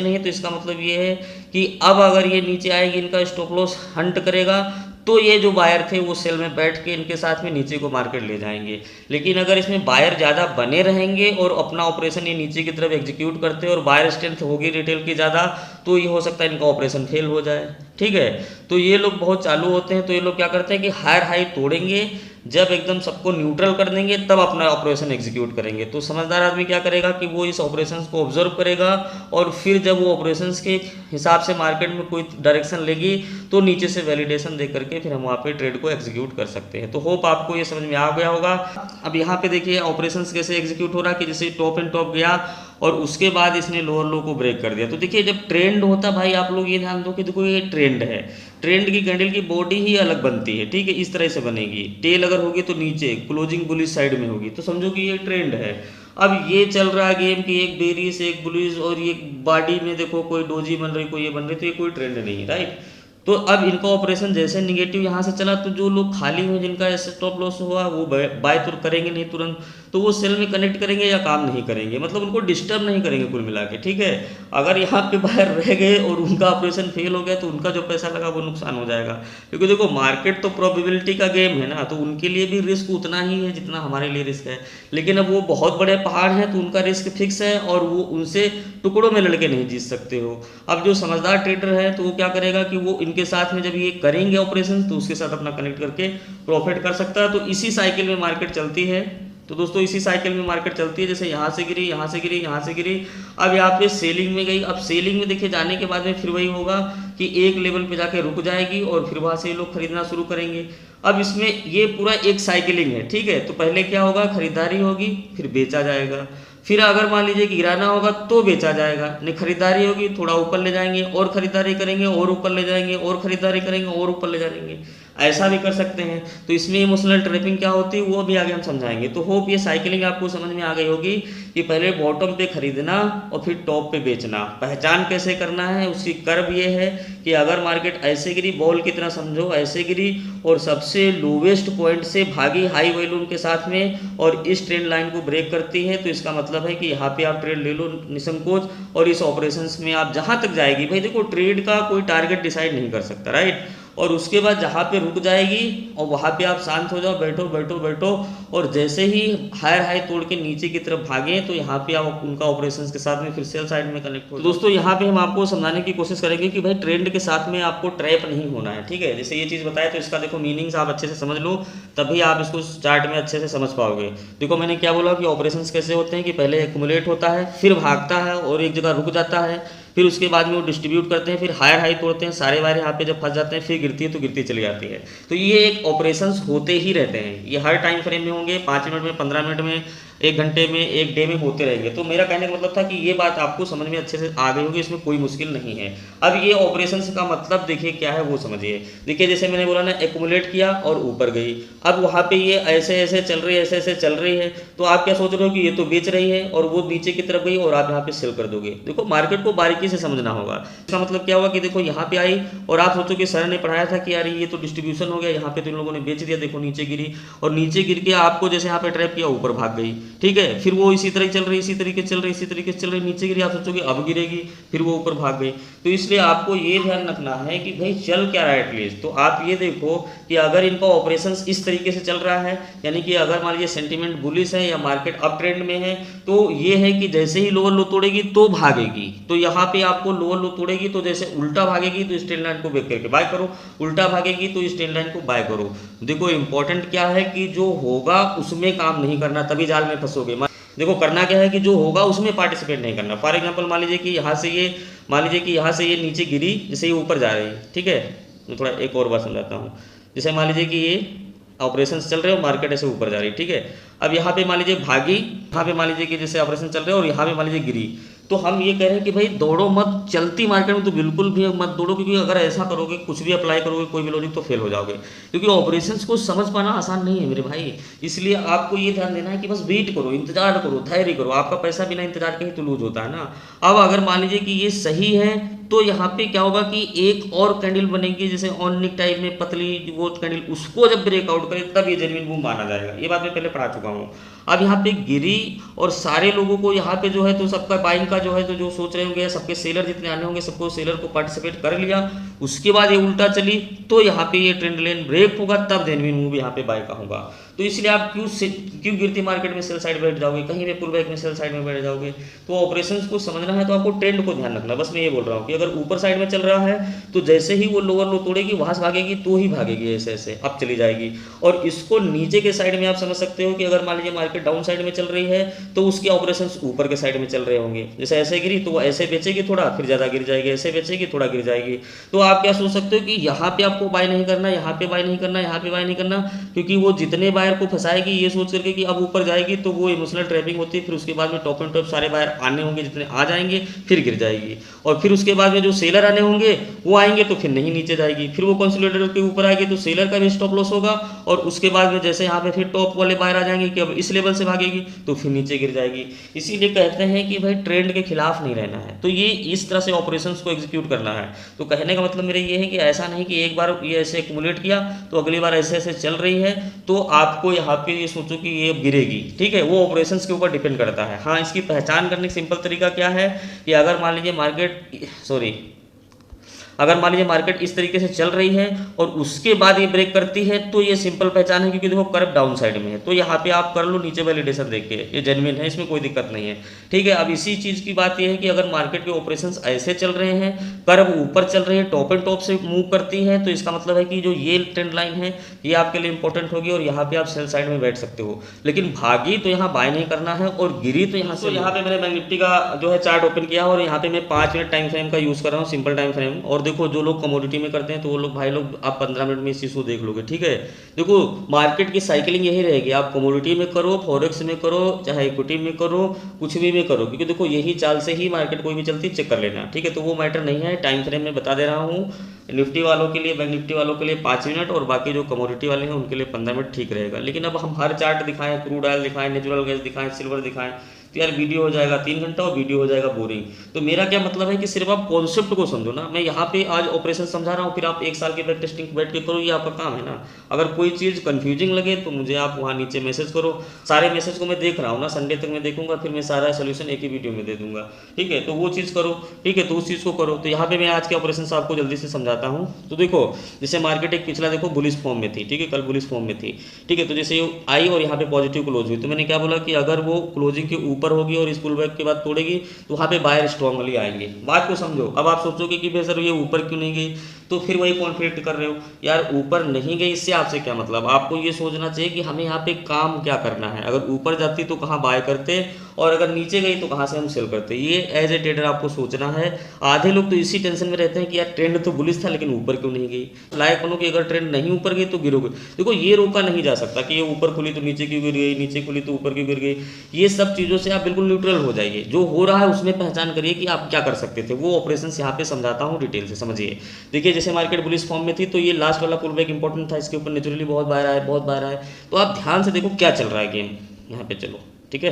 नहीं, तो इसका मतलब ये है कि अब अगर ये नीचे आएगी, इनका स्टॉप लॉस हंट करेगा, तो ये जो बायर थे वो सेल में बैठ के इनके साथ में नीचे को मार्केट ले जाएंगे। लेकिन अगर इसमें बायर ज़्यादा बने रहेंगे और अपना ऑपरेशन ये नीचे की तरफ एग्जीक्यूट करते हैं और बायर स्ट्रेंथ होगी रिटेल की ज़्यादा, तो ये हो सकता है इनका ऑपरेशन फेल हो जाए, ठीक है। तो ये लोग बहुत चालू होते हैं, तो ये लोग क्या करते हैं कि हायर हाई तोड़ेंगे, जब एकदम सबको न्यूट्रल कर देंगे तब अपना ऑपरेशन एग्जीक्यूट करेंगे। तो समझदार आदमी क्या करेगा कि वो इस ऑपरेशंस को ऑब्जर्व करेगा और फिर जब वो ऑपरेशंस के हिसाब से मार्केट में कोई डायरेक्शन लेगी तो नीचे से वैलिडेशन दे करके फिर हम वहाँ पे ट्रेड को एग्जीक्यूट कर सकते हैं। तो होप आपको ये समझ में आ गया होगा। अब यहाँ पे देखिए ऑपरेशंस कैसे एग्जीक्यूट हो रहा है कि जैसे टॉप एंड टॉप गया और उसके बाद इसने लोअर लो को ब्रेक कर दिया। तो देखिए जब ट्रेंड होता, भाई आप लोग ये ध्यान दो कि देखो ये ट्रेंड है, ट्रेंड की कैंडल की बॉडी ही अलग बनती है, ठीक है, इस तरह से बनेगी। टेल अगर होगी तो नीचे क्लोजिंग बुलिश साइड में होगी, तो समझो कि ये ट्रेंड है। अब ये चल रहा है गेम की एक बेरिश एक बुलिश और ये बॉडी में देखो कोई डोजी बन रही कोई ये बन रही, तो ये कोई ट्रेंड नहीं है, राइट। तो अब इनका ऑपरेशन जैसे निगेटिव यहाँ से चला, तो जो लोग खाली हुए जिनका ऐसे स्टॉप लॉस हुआ वो बाय तो करेंगे नहीं तुरंत, तो वो सेल में कनेक्ट करेंगे या काम नहीं करेंगे, मतलब उनको डिस्टर्ब नहीं करेंगे कुल मिला के, ठीक है। अगर यहाँ पे बाहर रह गए और उनका ऑपरेशन फेल हो गया तो उनका जो पैसा लगा वो नुकसान हो जाएगा, क्योंकि देखो मार्केट तो प्रोबेबिलिटी का गेम है ना, तो उनके लिए भी रिस्क उतना ही है जितना हमारे लिए रिस्क है। लेकिन अब वो बहुत बड़े पहाड़ हैं तो उनका रिस्क फिक्स है और वो उनसे टुकड़ों में लड़के नहीं जीत सकते हो। अब जो समझदार ट्रेडर है तो वो क्या करेगा कि वो इनके साथ में जब ये करेंगे ऑपरेशन तो उसके साथ अपना कनेक्ट करके प्रॉफिट कर सकता है। तो इसी साइकिल में मार्केट चलती है। तो दोस्तों इसी साइकिल में मार्केट चलती है, जैसे यहाँ से गिरी, यहाँ से गिरी, यहाँ से गिरी, अब यहाँ पे सेलिंग में गई। अब सेलिंग में देखिए जाने के बाद में फिर वही होगा कि एक लेवल पे जाके रुक जाएगी और फिर वहाँ से लोग खरीदना शुरू करेंगे। अब इसमें ये पूरा एक साइकिलिंग है, ठीक है। तो पहले क्या होगा, खरीदारी होगी, फिर बेचा जाएगा, फिर अगर मान लीजिए कि गिराना होगा तो बेचा जाएगा, नहीं खरीदारी होगी थोड़ा ऊपर ले जाएंगे और खरीदारी करेंगे और ऊपर ले जाएंगे और खरीदारी करेंगे और ऊपर ले जाएंगे, ऐसा भी कर सकते हैं। तो इसमें इमोशनल ट्रैपिंग क्या होती है वो भी आगे हम समझाएंगे। तो होप ये साइकिलिंग आपको समझ में आ गई होगी कि पहले बॉटम पे खरीदना और फिर टॉप पे बेचना, पहचान कैसे करना है उसकी कर्व ये है कि अगर मार्केट ऐसे गिरी, बॉल की तरह समझो ऐसे गिरी और सबसे लोवेस्ट पॉइंट से भागी हाई वॉल्यूम के साथ में और इस ट्रेंड लाइन को ब्रेक करती है, तो इसका मतलब है कि यहाँ पे आप ट्रेड ले लो निसंकोच और इस ऑपरेशंस में आप जहाँ तक जाएगी, भाई देखो ट्रेड का कोई टारगेट डिसाइड नहीं कर सकता, राइट। और उसके बाद जहाँ पे रुक जाएगी और वहाँ पे आप शांत हो जाओ, बैठो बैठो बैठो, और जैसे ही हायर हाई तोड़ के नीचे की तरफ भागे तो यहाँ पे आप उनका ऑपरेशंस के साथ में फिर सेल साइड में कनेक्ट हो। तो दोस्तों यहाँ पे हम आपको समझाने की कोशिश करेंगे कि भाई ट्रेंड के साथ में आपको ट्रैप नहीं होना है, ठीक है। जैसे ये चीज़ बताया तो इसका देखो मीनिंग्स आप अच्छे से समझ लो, तभी आप इसको चार्ट में अच्छे से समझ पाओगे। देखो मैंने क्या बोला कि ऑपरेशंस कैसे होते हैं कि पहले एक्यूमुलेट होता है, फिर भागता है और एक जगह रुक जाता है, फिर उसके बाद में वो डिस्ट्रीब्यूट करते हैं, फिर हायर हाई तोड़ते हैं, सारे वारे यहाँ पे जब फंस जाते हैं फिर गिरती है तो गिरती चली जाती है। तो ये एक ऑपरेशंस होते ही रहते हैं, ये हर टाइम फ्रेम में होंगे, 5 मिनट में, 15 मिनट में, 1 घंटे में, 1 डे में होते रहेंगे। तो मेरा कहने का मतलब था कि ये बात आपको समझ में अच्छे से आ गई होगी, इसमें कोई मुश्किल नहीं है। अब ये ऑपरेशंस का मतलब देखिए क्या है वो समझिए। देखिए जैसे मैंने बोला ना, एक्यूमुलेट किया और ऊपर गई, अब वहाँ पे ये ऐसे ऐसे चल रही है, ऐसे ऐसे चल रही है, तो आप क्या सोच रहे हो कि ये तो बेच रही है और वो नीचे की तरफ गई और आप यहाँ पे सेल कर दोगे। देखो मार्केट को बारीकी से समझना होगा। इसका मतलब क्या हुआ कि देखो यहाँ पे आई और आप सोचो कि सर ने पढ़ाया था कि यार ये तो डिस्ट्रीब्यूशन हो गया, यहाँ पे तो इन लोगों ने बेच दिया, देखो नीचे गिरी और नीचे गिर के आपको जैसे यहाँ पे ट्रैप किया ऊपर भाग गई, ठीक है। फिर वो इसी तरह चल रही, इसी तरीके चल रही, इसी तरीके चल रही, नीचे गिरी, आप सोचोगे अब गिरेगी, फिर वो ऊपर भाग गई। तो इसलिए आपको ये ध्यान रखना है कि भाई चल क्या रहा है एटलीस्ट। तो आप ये देखो कि अगर इनका ऑपरेशन इस तरीके से चल रहा है, यानी कि अगर मान लीजिए सेंटीमेंट बुलिश है या मार्केट अप ट्रेंड में है, तो ये है कि जैसे ही लोअर लो तोड़ेगी तो भागेगी। तो यहाँ पे आपको लोअर लो तोड़ेगी तो जैसे उल्टा भागेगी तो इस ट्रेंड लाइन को ब्रेक करके बाय करो, उल्टा भागेगी तो इस ट्रेंड लाइन को बाय करो। देखो इंपॉर्टेंट क्या है कि जो होगा उसमें काम नहीं करना, तभी जाल में फंसोगे। देखो करना क्या है कि जो होगा उसमें पार्टिसिपेट नहीं करना। फॉर एग्जांपल मान लीजिए कि यहाँ से ये, मान लीजिए कि यहाँ से ये नीचे गिरी, जैसे ये ऊपर जा रही है, ठीक है। मैं थोड़ा एक और बात समझाता हूँ। जैसे मान लीजिए कि ये ऑपरेशंस चल रहे हो, मार्केट ऐसे ऊपर जा रही है, ठीक है। अब यहाँ पे मान लीजिए भागी, यहाँ पे मान लीजिए कि जैसे ऑपरेशन चल रहे हो और यहाँ पे मान लीजिए गिरी, तो हम ये कह रहे हैं कि भाई दौड़ो मत, चलती मार्केट में तो बिल्कुल भी मत दौड़ो, क्योंकि अगर ऐसा करोगे, कुछ भी अप्लाई करोगे, कोई भी लॉजिक, तो फेल हो जाओगे। क्योंकि ऑपरेशंस को समझ पाना आसान नहीं है मेरे भाई, इसलिए आपको ये ध्यान देना है कि बस वेट करो, इंतजार करो, धैर्य करो। आपका पैसा बिना इंतजार के ही तो लूज होता है ना। अब अगर मान लीजिए कि ये सही है तो यहाँ पे क्या होगा कि एक और कैंडल बनेगी, जैसे ऑनिक टाइप में पतली वो कैंडल, उसको जब ब्रेकआउट करे तब ये जेन्युइन बूम माना जाएगा। ये बात मैं पहले पढ़ा चुका हूँ। अब यहाँ पे गिरी और सारे लोगों को यहाँ पे जो है तो सबका बाइंग का जो है तो जो सोच रहे होंगे, सबके सेलर जितने आने होंगे सबको सेलर को पार्टिसिपेट कर लिया। उसके बाद ये उल्टा चली तो यहाँ पे ये ट्रेंड लाइन ब्रेक होगा, तब जेन्युइन मूव यहाँ पे बाय का होगा। तो इसलिए आप क्यों गिरती मार्केट में सेल साइड बैठ जाओगे, कहीं पे पुल बैक में सेल साइड में बैठ जाओगे। तो ऑपरेशंस को समझना है तो आपको ट्रेंड को ध्यान रखना। बस मैं ये बोल रहा हूँ कि अगर ऊपर साइड में चल रहा है तो जैसे ही वो लोअर लो तोड़ेगी वहां से भागेगी तो ही भागेगी, ऐसे ऐसे अब चली जाएगी। और इसको नीचे के साइड में आप समझ सकते हो कि अगर मान लीजिए मार्केट डाउन साइड में चल रही है तो उसके ऑपरेशंस ऊपर के साइड में चल रहे होंगे। जैसे ऐसे गिरी तो वो ऐसे बेचेगी थोड़ा, फिर ज़्यादा गिर जाएगी, ऐसे बेचेगी थोड़ा गिर जाएगी। तो आप क्या सोच सकते हो कि यहाँ पे आपको बाय नहीं करना, यहाँ पे बाय नहीं करना, यहाँ पे बाय नहीं करना, क्योंकि वो जितने बाय बायर को फंसाएगी ये सोच करके कि अब ऊपर जाएगी, तो वो इमोशनल ट्रैपिंग होती है। फिर उसके बाद में टॉप एंड टॉप सारे बायर आने होंगे, जितने आ जाएंगे फिर गिर जाएगी। और फिर उसके बाद में जो सेलर आने होंगे वो आएंगे तो फिर नहीं नीचे जाएगी, फिर वो कंसोलिडेटर के ऊपर आएगी तो सेलर का भी स्टॉप लॉस होगा। और उसके बाद में जैसे यहाँ पे फिर टॉप वाले बायर आ जाएंगे कि अब इस लेवल से भागेगी तो फिर नीचे गिर जाएगी। इसीलिए कहते हैं कि भाई ट्रेंड के खिलाफ नहीं रहना है, तो ये इस तरह से ऑपरेशंस को एग्जीक्यूट करना है। तो कहने का मतलब मेरा ये है कि ऐसा नहीं कि एक बार ये ऐसे एक्यूमुलेट किया तो अगली बार ऐसे ऐसे चल रही है तो आपको यहाँ पे ये सोचो कि ये गिरेगी, ठीक है। वो ऑपरेशंस के ऊपर डिपेंड करता है। हाँ, इसकी पहचान करने का सिंपल तरीका क्या है कि अगर मान लीजिए मार्केट इस तरीके से चल रही है और उसके बाद ये ब्रेक करती है तो ये सिंपल पहचान है, क्योंकि देखो कर्व डाउन साइड में है, तो यहाँ पे आप कर लो नीचे वैलिडेशन देख के, ये जेन्युइन है, इसमें कोई दिक्कत नहीं है, ठीक है। अब इसी चीज़ की बात ये है कि अगर मार्केट के ऑपरेशंस ऐसे चल रहे हैं, कर्व ऊपर चल रही है, टॉप एंड टॉप से मूव करती है, तो इसका मतलब है कि जो ये ट्रेंड लाइन है ये आपके लिए इंपॉर्टेंट होगी और यहाँ पे आप सेल साइड में बैठ सकते हो। लेकिन भागी तो यहाँ बाय नहीं करना है और गिरी तो यहाँ से। तो यहाँ पे मैंने बैंक निफ्टी का जो है चार्ट ओपन किया और यहाँ पे मैं 5 मिनट टाइम फ्रेम का यूज़ कर रहा हूँ, सिंपल टाइम फ्रेम। और देखो जो लोग कमोडिटी में करते हैं तो वो लोग भाई लोग आप 15 मिनट में इस चीज़ को देख लोगे, ठीक है। देखो मार्केट की साइकिलिंग यही रहेगी, आप कमोडिटी में करो, फॉरेक्स में करो, चाहे इक्विटी में करो, कुछ भी में करो, क्योंकि देखो यही चाल से ही मार्केट कोई भी चलती चेक कर लेना, ठीक है। तो वो मैटर नहीं है, टाइम फ्रेम में बता दे रहा हूँ। निफ्टी वालों के लिए, बैंक निफ्टी वालों के लिए 5 मिनट और बाकी जो कमोडिटी वाले हैं उनके लिए 15 मिनट ठीक रहेगा। लेकिन अब हम हर चार्ट दिखाएं, क्रूड ऑयल दिखाएं, नेचुरल गैस दिखाएं, सिल्वर दिखाएं, तो यार वीडियो हो जाएगा 3 घंटा और वीडियो हो जाएगा बोरिंग। तो मेरा क्या मतलब है कि सिर्फ आप कॉन्सेप्ट को समझो ना। मैं यहाँ पे आज ऑपरेशन समझा रहा हूँ, फिर आप 1 साल के बैक टेस्टिंग बैठ के करो, ये आपका काम है ना। अगर कोई चीज़ कंफ्यूजिंग लगे तो मुझे आप वहाँ नीचे मैसेज करो, सारे मैसेज को मैं देख रहा हूँ ना, संडे तक मैं देखूंगा, फिर मैं सारा सोल्यूशन एक ही वीडियो में दे दूंगा, ठीक है। तो वो चीज़ करो, ठीक है, तो उस चीज़ को करो। तो यहाँ पे मैं आज के ऑपरेशन आपको जल्दी से समझाता हूँ। तो देखो जैसे मार्केट एक पिछला देखो बुलिश फॉर्म में थी, ठीक है, कल बुलिश फॉर्म में थी, ठीक है। तो जैसे आई और यहाँ पे पॉजिटिव क्लोज हुई, तो मैंने क्या बोला कि अगर वो क्लोजिंग के ऊपर होगी और इस पुल बैक के बाद तोड़ेगी तो वहाँ पे बायर स्ट्रांगली आएंगे। बात को समझो। अब आप सोचोगे कि भाई सर ये ऊपर क्यों नहीं गई, तो फिर वही कॉन्फ्लिक्ट कर रहे हो यार, ऊपर नहीं गई इससे आपसे क्या मतलब। आपको ये सोचना चाहिए कि हमें यहाँ पे काम क्या करना है। अगर ऊपर जाती तो कहाँ बाय करते और अगर नीचे गई तो कहाँ से हम सेल करते, ये एज ए ट्रेडर आपको सोचना है। आधे लोग तो इसी टेंशन में रहते हैं कि यार ट्रेंड तो बुलिश था लेकिन ऊपर क्यों नहीं गई। लाइक बनो कि अगर ट्रेंड नहीं ऊपर गई तो गिरोगे। देखो ये रोका नहीं जा सकता कि ये ऊपर खुली तो नीचे क्यों गिर गई, नीचे खुली तो ऊपर क्यों गिर गई। ये सब चीज़ों से आप बिल्कुल न्यूट्रल हो जाइए। जो हो रहा है उसमें पहचान करिए कि आप क्या कर सकते थे। वो ऑपरेशंस यहाँ पे समझाता हूँ डिटेल से, समझिए। देखिए जैसे मार्केट बुलिश फॉर्म में थी तो ये लास्ट वाला पुल बैक इंपॉर्टेंट था, इसके ऊपर नेचुरली बहुत बार आया, बहुत बार आया। तो आप ध्यान से देखो क्या चल रहा है गेम यहाँ पे, चलो ठीक है।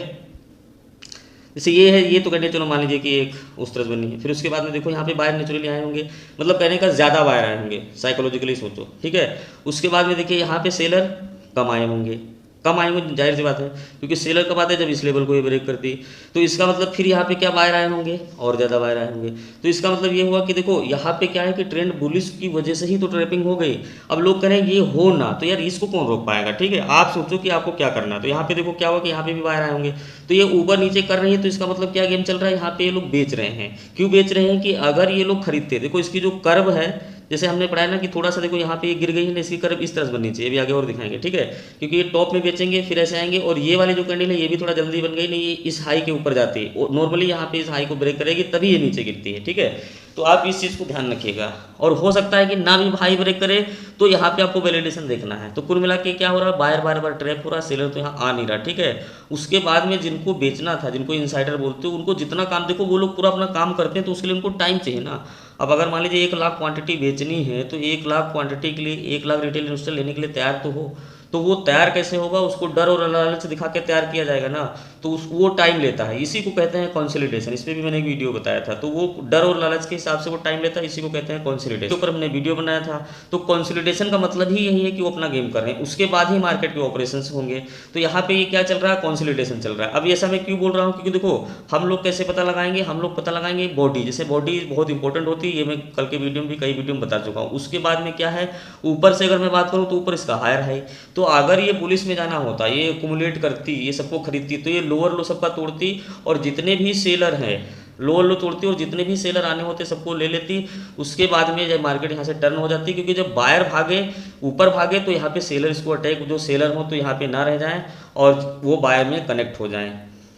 जैसे ये है, ये तो कहने चलो मान लीजिए कि एक उस तरह बनी है, फिर उसके बाद में देखो यहाँ पे बायर नेचुरली आए होंगे, मतलब कहने का ज़्यादा बायर आए होंगे, साइकोलॉजिकली सोचो, ठीक है। उसके बाद में देखिए यहाँ पे सेलर कम आए होंगे, कम आए होंगे, जाहिर सी बात है, क्योंकि सेलर कब आते हैं जब इस लेवल को ये ब्रेक करती। तो इसका मतलब फिर यहाँ पे क्या बायर आए होंगे, और ज़्यादा बायर आए होंगे। तो इसका मतलब ये हुआ कि देखो यहाँ पे क्या है कि ट्रेंड बुलिश की वजह से ही तो ट्रैपिंग हो गई। अब लोग कह रहे हैं ये हो ना, तो यार इसको कौन रोक पाएगा, ठीक है। आप सोचो कि आपको क्या करना है। तो यहाँ पे देखो क्या हुआ कि यहाँ पे भी बायर आए होंगे, तो ये ऊपर नीचे कर रही है। तो इसका मतलब क्या गेम चल रहा है, यहाँ पे ये लोग बेच रहे हैं। क्यों बेच रहे हैं कि अगर ये लोग खरीदते, देखो इसकी जो कर्व है, जैसे हमने पढ़ाया ना कि थोड़ा सा देखो यहाँ पे ये गिर गई है ना, इसकी कर्व इस तरह से बननी चाहिए, भी आगे और दिखाएंगे, ठीक है। क्योंकि ये टॉप में बेचेंगे फिर ऐसे आएंगे, और ये वाली जो कैंडल है ये भी थोड़ा जल्दी बन गई नहीं, ये इस हाई के ऊपर जाती है, नॉर्मली यहाँ पे इस हाई को ब्रेक करेगी तभी ये नीचे गिरती है, ठीक है। तो आप इस चीज़ को ध्यान रखिएगा। और हो सकता है कि ना भी हाई ब्रेक करे तो यहाँ पे आपको वैलिडेशन देखना है। तो कुल मिला के क्या हो रहा है, बायर बार बार ट्रैप हो रहा है, सेलर तो यहाँ आ नहीं रहा, ठीक है। उसके बाद में जिनको बेचना था, जिनको इनसाइडर बोलते हो, उनको जितना काम, देखो वो लोग पूरा अपना काम करते हैं तो उसके लिए उनको टाइम चाहिए ना। अब अगर मान लीजिए 1 लाख क्वांटिटी बेचनी है तो 1 लाख क्वांटिटी के लिए 1 लाख रिटेल इन्वेस्टर लेने के लिए तैयार तो हो। तो वो तैयार कैसे होगा, उसको डर और लालच दिखा के तैयार किया जाएगा ना, तो वो टाइम लेता है। इसी को कहते हैं कंसोलिडेशन। इस पर भी मैंने एक वीडियो बताया था। तो वो डर और लालच के हिसाब से वो टाइम लेता है, इसी को कहते हैं कंसोलिडेशन। ऊपर हमने वीडियो बनाया था। तो कंसोलिडेशन का मतलब ही यही है कि वो अपना गेम कर रहे हैं, उसके बाद ही मार्केट के ऑपरेशंस होंगे। तो यहाँ पे ये क्या चल रहा है, कंसोलिडेशन चल रहा है। अब ऐसा मैं क्यों बोल रहा हूँ, क्योंकि देखो हम लोग कैसे पता लगाएंगे, हम लोग पता लगाएंगे बॉडी। जैसे बॉडी बहुत इंपॉर्टेंट होती है, ये मैं कल के वीडियो में भी कई वीडियो में बता चुका हूँ। उसके बाद में क्या है, ऊपर से अगर मैं बात करूँ तो ऊपर इसका हायर हाई। तो अगर ये पुलिस में जाना होता, ये एक्यूमुलेट करती, ये सबको खरीदती, तो ये लोअर लो सबका तोड़ती, और जितने भी सेलर हैं लोअर लो तोड़ती, और जितने भी सेलर आने होते सबको ले लेती। उसके बाद में जब मार्केट यहाँ से टर्न हो जाती, क्योंकि जब बायर भागे ऊपर भागे तो यहाँ पे सेलर इसको अटैक, जो सेलर हो तो यहाँ पे ना रह जाएं और वो बायर में कनेक्ट हो जाएं।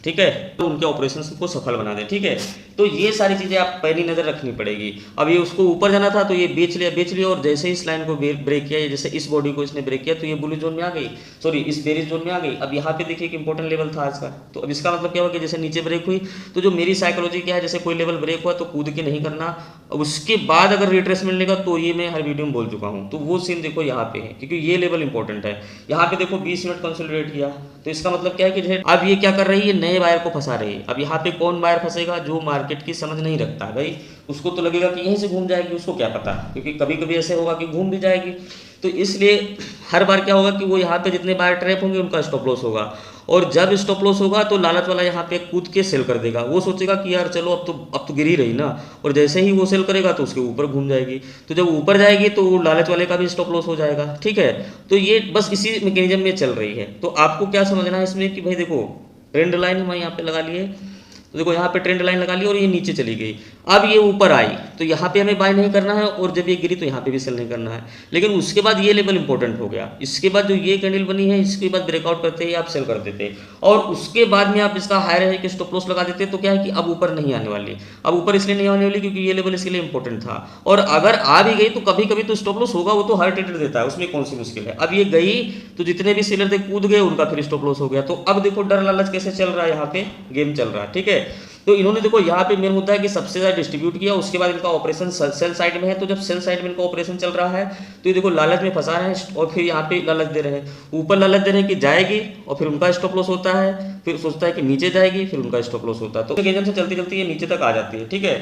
ठीक है, तो उनके ऑपरेशन को सफल बना दे। ठीक है, तो ये सारी चीज़ें आप पहली नज़र रखनी पड़ेगी। अब ये उसको ऊपर जाना था तो ये बेच लिया और जैसे ही इस लाइन को ब्रेक किया, जैसे इस बॉडी को इसने ब्रेक किया तो ये बुलिश जोन में आ गई, सॉरी इस बेरिश जोन में आ गई। अब यहाँ पे देखिए एक इंपॉर्टेंट लेवल था आज का, तो अब इसका मतलब क्या हुआ कि जैसे नीचे ब्रेक हुई तो जो मेरी साइकोलॉजी क्या है, जैसे कोई लेवल ब्रेक हुआ तो कूद के नहीं करना, अब उसके बाद अगर रिट्रेसमेंट लेगा तो ये मैं हर वीडियो में बोल चुका हूँ। तो वो सीन देखो यहाँ पे है, क्योंकि ये लेवल इंपॉर्टेंट है। यहाँ पे देखो 20 मिनट कंसोलिडेट किया, तो इसका मतलब क्या है कि अब ये क्या कर रही है, नए बायर को फंसा रही है। अब यहाँ पे कौन बायर फंसेगा, जो मार्केट की समझ नहीं रखता है भाई, उसको तो लगेगा कि यहीं से घूम जाएगी, उसको क्या पता, क्योंकि कभी कभी ऐसे होगा कि घूम भी जाएगी। तो इसलिए हर बार क्या होगा कि वो यहाँ पे जितने बायर ट्रैप होंगे उनका स्टॉप लॉस होगा, और जब स्टॉप लॉस होगा तो लालच वाला यहाँ पे कूद के सेल कर देगा। वो सोचेगा कि यार चलो अब तो गिर ही रही ना, और जैसे ही वो सेल करेगा तो उसके ऊपर घूम जाएगी, तो जब ऊपर जाएगी तो लालच वाले का भी स्टॉप लॉस हो जाएगा। ठीक है, तो ये बस इसी मैकेनिज्म में चल रही है। तो आपको क्या समझना है इसमें कि भाई देखो ट्रेंड लाइन हम यहाँ पे लगा लिए, तो देखो यहाँ पे ट्रेंड लाइन लगा ली और ये नीचे चली गई। अब ये ऊपर आई तो यहाँ पे हमें बाय नहीं करना है, और जब ये गिरी तो यहाँ पे भी सेल नहीं करना है। लेकिन उसके बाद ये लेवल इंपॉर्टेंट हो गया, इसके बाद जो ये कैंडल बनी है इसके बाद ब्रेकआउट करते ही आप सेल कर देते, और उसके बाद में आप इसका हायर है कि स्टॉप लॉस लगा देते। तो क्या है कि अब ऊपर नहीं आने वाली, अब ऊपर इसलिए नहीं आने वाली क्योंकि ये लेवल इसके लिए इंपॉर्टेंट था, और अगर आ भी गई तो कभी कभी तो स्टॉप लॉस होगा, वो तो हर ट्रेडर देता है, उसमें कौन सी मुश्किल है। अब ये गई तो जितने भी सेलर थे कूद गए, उनका फिर स्टॉप लॉस हो गया। तो अब देखो डर लालच कैसे चल रहा है, यहाँ पे गेम चल रहा है। ठीक है, तो इन्होंने देखो यहाँ पे मेन मुद्दा है कि सबसे ज़्यादा डिस्ट्रीब्यूट किया, उसके बाद इनका ऑपरेशन सेल साइड में है। तो जब सेल साइड में इनका ऑपरेशन चल रहा है तो ये देखो लालच में फंसा रहे हैं, और फिर यहाँ पे लालच दे रहे हैं, ऊपर लालच दे रहे हैं कि जाएगी, और फिर उनका स्टॉप लॉस होता है, फिर सोचता है कि नीचे जाएगी, फिर उनका स्टॉप लॉस होता है। तो मैकेनिज्म से चलती चलती ये नीचे तक आ जाती है। ठीक है,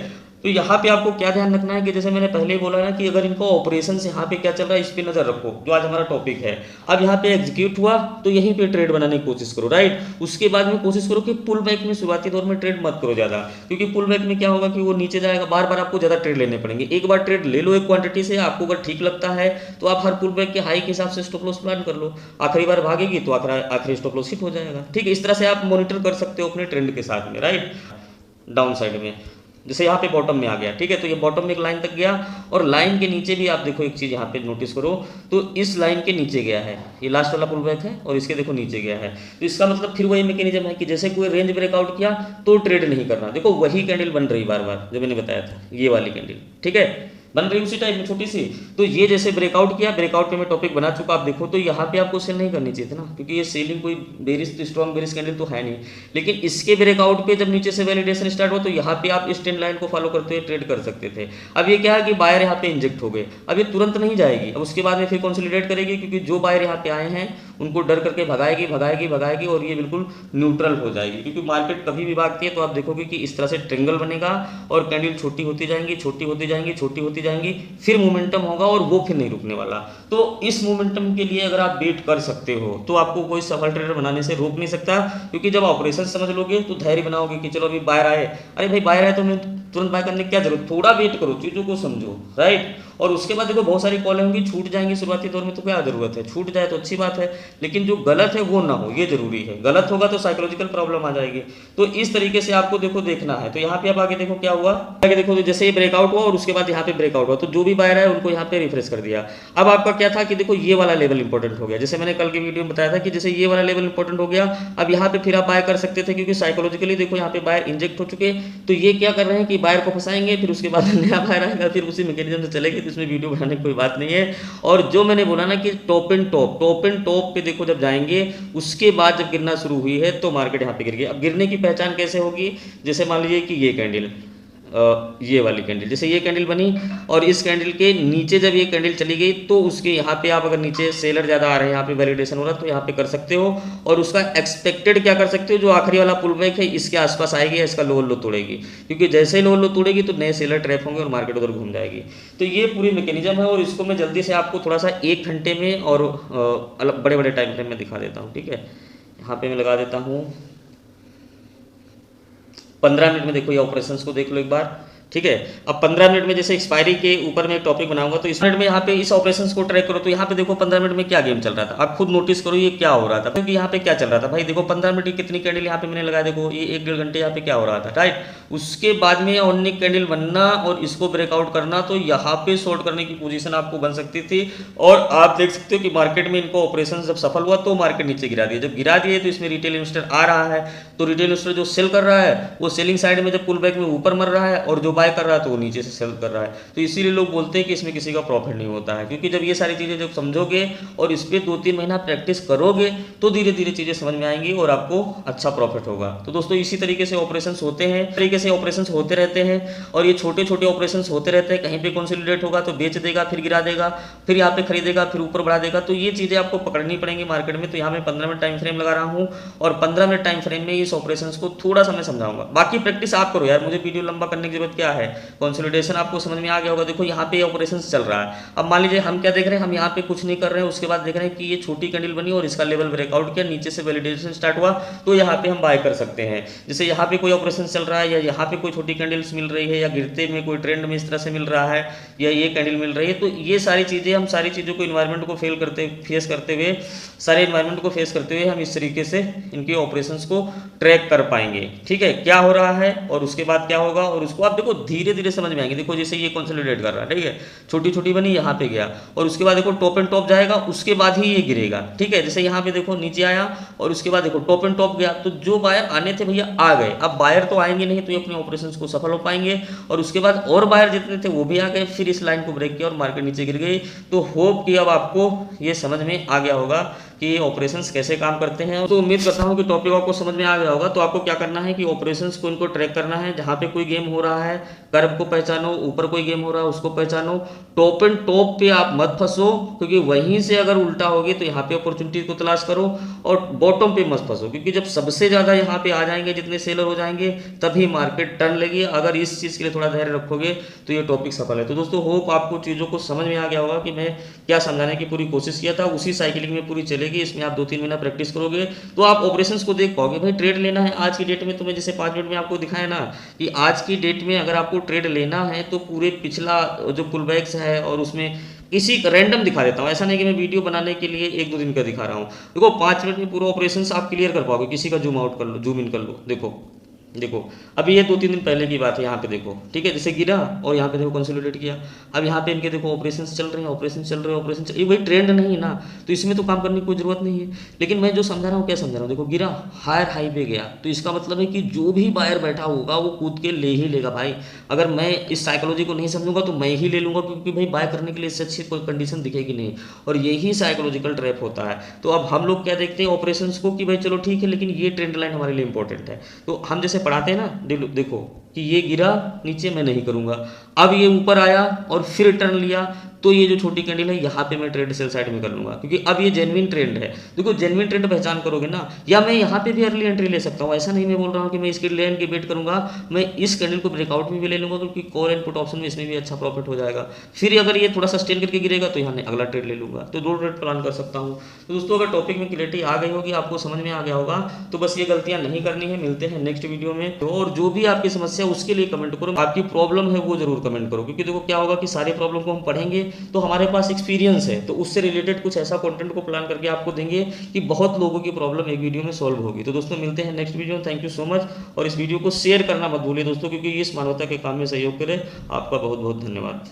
तो यहाँ पे आपको क्या ध्यान रखना है कि जैसे मैंने पहले ही बोला ना कि अगर इनको ऑपरेशन से यहाँ पे क्या चल रहा है इस पे नजर रखो, जो आज हमारा टॉपिक है। अब यहाँ पे एग्जीक्यूट हुआ तो यहीं पे ट्रेड बनाने की कोशिश करो, राइट। उसके बाद में कोशिश करो कि पुल बैक में शुरुआती दौर में ट्रेड मत करो ज़्यादा, क्योंकि पुल बैक में क्या होगा कि वो नीचे जाएगा, बार बार आपको ज़्यादा ट्रेड लेने पड़ेंगे। एक बार ट्रेड ले लो एक क्वांटिटी से, आपको अगर ठीक लगता है तो आप हर पुल बैक के हाई के हिसाब से स्टॉप लॉस प्लान कर लो, आखिरी बार भागेगी तो आखिरी स्टॉप लॉस हिट हो जाएगा। ठीक है, इस तरह से आप मॉनिटर कर सकते हो अपने ट्रेंड के साथ में, राइट। डाउन साइड में जैसे यहाँ पे बॉटम में आ गया, ठीक है, तो ये बॉटम में एक लाइन तक गया, और लाइन के नीचे भी आप देखो एक चीज़ यहाँ पे नोटिस करो, तो इस लाइन के नीचे गया है, ये लास्ट वाला पुल बैक है, और इसके देखो नीचे गया है। तो इसका मतलब फिर वही मैकेनिज्म है कि जैसे कोई रेंज ब्रेकआउट किया तो ट्रेड नहीं करना। देखो वही कैंडल बन रही बार बार, जो मैंने बताया था, ये वाली कैंडल, ठीक है, बन रही उसी टाइप में छोटी सी। तो ये जैसे ब्रेकआउट किया, ब्रेकआउट पे मैं टॉपिक बना चुका, आप देखो तो यहाँ पे आपको सेल नहीं करनी चाहिए थी ना, क्योंकि ये सेलिंग कोई बेरिश स्ट्रॉन्ग बेरिश कैंडल तो है नहीं। लेकिन इसके ब्रेकआउट पे जब नीचे से वैलिडेशन स्टार्ट हुआ तो यहाँ पे आप इस ट्रेंड लाइन को फॉलो करते हुए ट्रेड कर सकते थे। अब ये क्या है कि बायर यहाँ पे इंजेक्ट हो गए, अब ये तुरंत नहीं जाएगी, अब उसके बाद में फिर कंसोलिडेट करेगी, क्योंकि जो बायर यहाँ पे आए हैं उनको डर करके भगाएगी भगाएगी भगाएगी, और ये बिल्कुल न्यूट्रल हो जाएगी। क्योंकि मार्केट कभी भी भागती है तो आप देखोगे कि इस तरह से ट्रेंगल बनेगा, और कैंडल छोटी होती जाएंगी छोटी होती जाएंगी छोटी होती जाएंगी, फिर मोमेंटम होगा, और वो फिर नहीं रुकने वाला। तो इस मोमेंटम के लिए अगर आप वेट कर सकते हो तो आपको कोई सफल ट्रेडर बनाने से रोक नहीं सकता, क्योंकि जब ऑपरेशन समझ लोगे तो धैर्य बनाओगे कि चलो अभी बायर आए, अरे भाई बायर आए तो मैं तुरंत बाय करने की क्या जरूरत, थोड़ा वेट करो, चीज़ों को समझो, राइट। और उसके बाद देखो बहुत सारी कॉलें होंगी, छूट जाएंगी शुरुआती दौर में, तो क्या जरूरत है, छूट जाए तो अच्छी बात है, लेकिन जो गलत है वो ना हो, ये जरूरी है। गलत होगा तो साइकोलॉजिकल प्रॉब्लम आ जाएगी। तो इस तरीके से आपको देखो देखना है। तो यहाँ पे आप आगे देखो क्या हुआ, आगे देखो तो जैसे ये ब्रेकआउट हुआ और उसके बाद यहाँ पे ब्रेकआउट हुआ, तो जो भी बायर है उनको यहाँ पे रिफ्रेश कर दिया। अब आपका क्या था कि देखो ये वाला लेवल इंपॉर्टेंट हो गया, जैसे मैंने कल की वीडियो में बताया था कि जैसे ये वाला लेवल इंपॉर्टेंट हो गया, अब यहाँ पे फिर आप बाय कर सकते थे, क्योंकि साइकोलॉजिकली देखो यहाँ पे बायर इंजेक्ट हो चुके। तो ये क्या कर रहे हैं कि बायर को फंसाएंगे, फिर उसके बाद नया बायर आएगा, फिर उसी मैकेनिज्म से चलेगी। तो इसमें वीडियो बनाने की कोई बात नहीं है। और जो मैंने बोला ना कि टॉप एंड टॉप पे देखो जब जाएंगे, उसके बाद जब गिरना शुरू हुई है तो मार्केट यहाँ पे गिर गया। अब गिरने की पहचान कैसे होगी, जैसे मान लीजिए कि ये कैंडल, ये वाली कैंडल, जैसे ये कैंडल बनी और इस कैंडल के नीचे जब ये कैंडल चली गई, तो उसके यहाँ पे आप अगर नीचे सेलर ज़्यादा आ रहे हैं, यहाँ पे वैलिडेशन हो रहा है, तो यहाँ पे कर सकते हो। और उसका एक्सपेक्टेड क्या कर सकते हो, जो आखिरी वाला पुल बैक है इसके आसपास आएगी, इसका लोअर लो तोड़ेगी, क्योंकि जैसे ही लोअर लो तोड़ेगी तो नए सेलर ट्रैप होंगे और मार्केट उधर घूम जाएगी। तो ये पूरी मैकेनिज्म है, और इसको मैं जल्दी से आपको थोड़ा सा 1 घंटे में और अलग बड़े बड़े टाइम फ्रेम में दिखा देता हूँ। ठीक है, यहाँ पे मैं लगा देता हूँ 15 मिनट में। देखो ये ऑपरेशंस को देख लो एक बार। ठीक है। अब 15 मिनट में जैसे एक्सपायरी के ऊपर मैं एक टॉपिक बनाऊंगा, तो इस मिनट में यहाँ पे इस ऑपरेशंस को ट्रैक करो, तो यहाँ पे देखो 15 मिनट में क्या गेम चल रहा था, आप खुद नोटिस करो ये क्या हो रहा था, क्योंकि यहाँ पे क्या चल रहा था भाई, देखो 15 मिनट की कितनी कैंडल यहाँ पे मैंने लगाया, देखो ये 1-1.5 घंटे यहाँ पे क्या हो रहा था, राइट। उसके बाद में ऑन कैंडल बनना और इसको ब्रेकआउट करना, तो यहाँ पे शॉर्ट करने की पोजीशन आपको बन सकती थी। और आप देख सकते हो कि मार्केट में इनको ऑपरेशन जब सफल हुआ तो मार्केट नीचे गिरा दिया, जब गिरा दिए तो इसमें रिटेल इन्वेस्टर आ रहा है, तो रिटेल इन्वेस्टर जो सेल कर रहा है वो सेलिंग साइड में जब पुल बैक में ऊपर मर रहा है, और जो बाय कर रहा है तो वो नीचे से सेल कर रहा है। तो इसीलिए लोग बोलते हैं कि इसमें किसी का प्रॉफिट नहीं होता है, क्योंकि जब ये सारी चीजें जब समझोगे और इस पर 2-3 महीना प्रैक्टिस करोगे तो धीरे धीरे चीजें समझ में आएंगी और आपको अच्छा प्रॉफिट होगा। तो दोस्तों इसी तरीके से ऑपरेशन होते हैं, तरीके से ऑपरेशन होते रहते हैं, और ये छोटे छोटे ऑपरेशन होते रहते हैं। कहीं पे कंसोलिडेट होगा तो बेच देगा, फिर गिरा देगा, फिर यहाँ पे खरीदेगा, फिर ऊपर बढ़ा देगा। तो ये चीजें आपको पकड़नी पड़ेंगी मार्केट में। तो यहाँ मैं 15 मिनट टाइम फ्रेम लगा रहा हूँ, और 15 मिनट टाइम फ्रेम में इस ऑपरेशन को थोड़ा सा मैं समझाऊंगा। बाकी प्रैक्टिस आप करो यार, मुझे वीडियो लंबा करने की जरूरत क्या है, कंसोलिडेशन आपको समझ में आ गया होगा। देखो यहाँ पे ऑपरेशन चल रहा है, अब मान लीजिए हम क्या देख रहे हैं, हम यहाँ पे कुछ नहीं कर रहे हैं, उसके बाद देख रहे हैं कि ये छोटी कैंडल बनी और इसका लेवल ब्रेकआउट किया, नीचे से वैलिडेशन स्टार्ट हुआ, तो यहाँ पे हम बाय कर सकते हैं। जैसे यहाँ पे कोई ऑपरेशन चल रहा है, या यहाँ पे कोई छोटी कैंडल्स मिल रही है, या गिरते में कोई ट्रेंड में इस तरह से मिल रहा है, या ये कैंडल मिल रही है, तो ये सारी चीजें हम सारी चीजों को इन्वायरमेंट को फेस करते हुए, सारे इन्वायरमेंट को फेस करते हुए हम इस तरीके से इनके ऑपरेशंस को ट्रैक कर पाएंगे। ठीक है, क्या हो रहा है और उसके बाद क्या होगा, और उसको आप देखो धीरे धीरे समझ में आएंगे। देखो जैसे ये कंसोलिडेट कर रहा है, ठीक है, छोटी छोटी बनी यहाँ पे गया, और उसके बाद देखो टॉप एंड टॉप जाएगा, उसके बाद ही ये गिरेगा। ठीक है, जैसे यहाँ पे देखो नीचे आया और उसके बाद देखो टॉप एंड टॉप गया, तो जो बायर आने थे भैया आ गए। अब बायर तो आएंगे नहीं तो ये अपने ऑपरेशंस को सफल हो पाएंगे, और उसके बाद और बायर जितने थे वो भी आ गए, फिर इस लाइन को ब्रेक किया और मार्केट नीचे गिर गई। तो होप कि अब आपको ये समझ में आ गया होगा कि ये ऑपरेशंस कैसे काम करते हैं। तो उम्मीद करता हूं कि टॉपिक आपको समझ में आ गया होगा। तो आपको क्या करना है कि ऑपरेशंस को इनको ट्रैक करना है, जहां पे कोई गेम हो रहा है कर्व को पहचानो, ऊपर कोई गेम हो रहा है उसको पहचानो, टॉप एंड टॉप पे आप मत फंसो, क्योंकि वहीं से अगर उल्टा होगी तो यहाँ पे अपॉर्चुनिटी को तलाश करो, और बॉटम पे मत फंसो, क्योंकि जब सबसे ज्यादा यहाँ पे आ जाएंगे, जितने सेलर हो जाएंगे, तभी मार्केट टर्न लेगी। अगर इस चीज के लिए थोड़ा धैर्य रखोगे तो ये टॉपिक सफल है। तो दोस्तों होप आपको चीजों को समझ में आ गया होगा कि मैं क्या समझाने की पूरी कोशिश किया था, उसी साइकिलिंग में पूरी चलेगी। इसमें आप 2-3 महीना प्रैक्टिस करोगे तो आप ऑपरेशंस को देख पाओगे। भाई ट्रेड लेना है आज की डेट में, तो मैं जैसे 5 मिनट में आपको दिखाया ना कि आज की डेट में अगर आपको ट्रेड लेना है तो पूरे पिछला जो पुलबैक्स है और उसमें किसी रैंडम दिखा देता हूँ, ऐसा नहीं कि मैं वीडियो बनाने के लिए 1-2 दिन का दिखा रहा हूँ। देखो 5 मिनट में पूरा ऑपरेशंस आप क्लियर कर पाओगे। किसी का जूम आउट कर लो, जूम इन कर लो, देखो देखो अभी ये 2-3 दिन पहले की बात है। यहाँ पे देखो, ठीक है, जैसे गिरा और यहाँ पे देखो कंसोलिडेट किया। अब यहाँ पे इनके देखो ऑपरेशंस चल रहे हैं, ये भाई ट्रेंड नहीं है ना, तो इसमें तो काम करने की कोई जरूरत नहीं है। लेकिन मैं जो समझा रहा हूँ क्या समझा रहा हूँ, देखो गिरा हायर हाई पे गया, तो इसका मतलब है कि जो भी बायर बैठा होगा वो कूद के ले ही लेगा भाई। अगर मैं इस साइकोलॉजी को नहीं समझूंगा तो मैं ही ले लूंगा, क्योंकि भाई बाय करने के लिए इससे अच्छी कोई कंडीशन दिखेगी नहीं, और यही साइकोलॉजिकल ट्रैप होता है। तो अब हम लोग क्या देखते हैं ऑपरेशंस को कि भाई चलो ठीक है, लेकिन ये ट्रेंड लाइन हमारे लिए इंपॉर्टेंट है। तो हम जैसे पढ़ाते हैं ना, देखो कि ये गिरा नीचे, मैं नहीं करूंगा। अब ये ऊपर आया और फिर टर्न लिया, तो ये जो छोटी कैंडल है यहाँ पे मैं ट्रेड सेल साइड में कर लूंगा, क्योंकि अब ये जेन्युइन ट्रेंड है। देखो जेन्युइन ट्रेंड पहचान करोगे ना, या मैं यहाँ पे भी अर्ली एंट्री ले सकता हूँ। ऐसा नहीं मैं बोल रहा हूँ कि मैं इसके लेन के वेट करूंगा, मैं इस कैंडल को ब्रेकआउट में भी ले लूंगा, क्योंकि कॉल एंड पुट ऑप्शन में इसमें भी अच्छा प्रॉफिट हो जाएगा। फिर अगर ये थोड़ा सस्टेन करके गिरेगा तो यहाँ अगला ट्रेड ले लूंगा, तो 2 ट्रेड प्लान कर सकता हूँ। तो दोस्तों अगर टॉपिक में क्लियरिटी आ गई होगी, आपको समझ में आ गया होगा, तो बस ये गलतियां नहीं करनी है। मिलते हैं नेक्स्ट वीडियो में, और जो भी आपकी समस्या उसके लिए कमेंट करो, आपकी प्रॉब्लम है वो जरूर कमेंट करो, क्योंकि देखो क्या होगा कि सारी प्रॉब्लम को हम पढ़ेंगे तो हमारे पास एक्सपीरियंस है, तो उससे रिलेटेड कुछ ऐसा कंटेंट को प्लान करके आपको देंगे कि बहुत लोगों की प्रॉब्लम एक वीडियो में सॉल्व होगी। तो दोस्तों मिलते हैं नेक्स्ट वीडियो में। थैंक यू सो मच, और इस वीडियो को शेयर करना मत भूलिए दोस्तों, क्योंकि इस मानवता के काम में सहयोग करे। आपका बहुत बहुत धन्यवाद।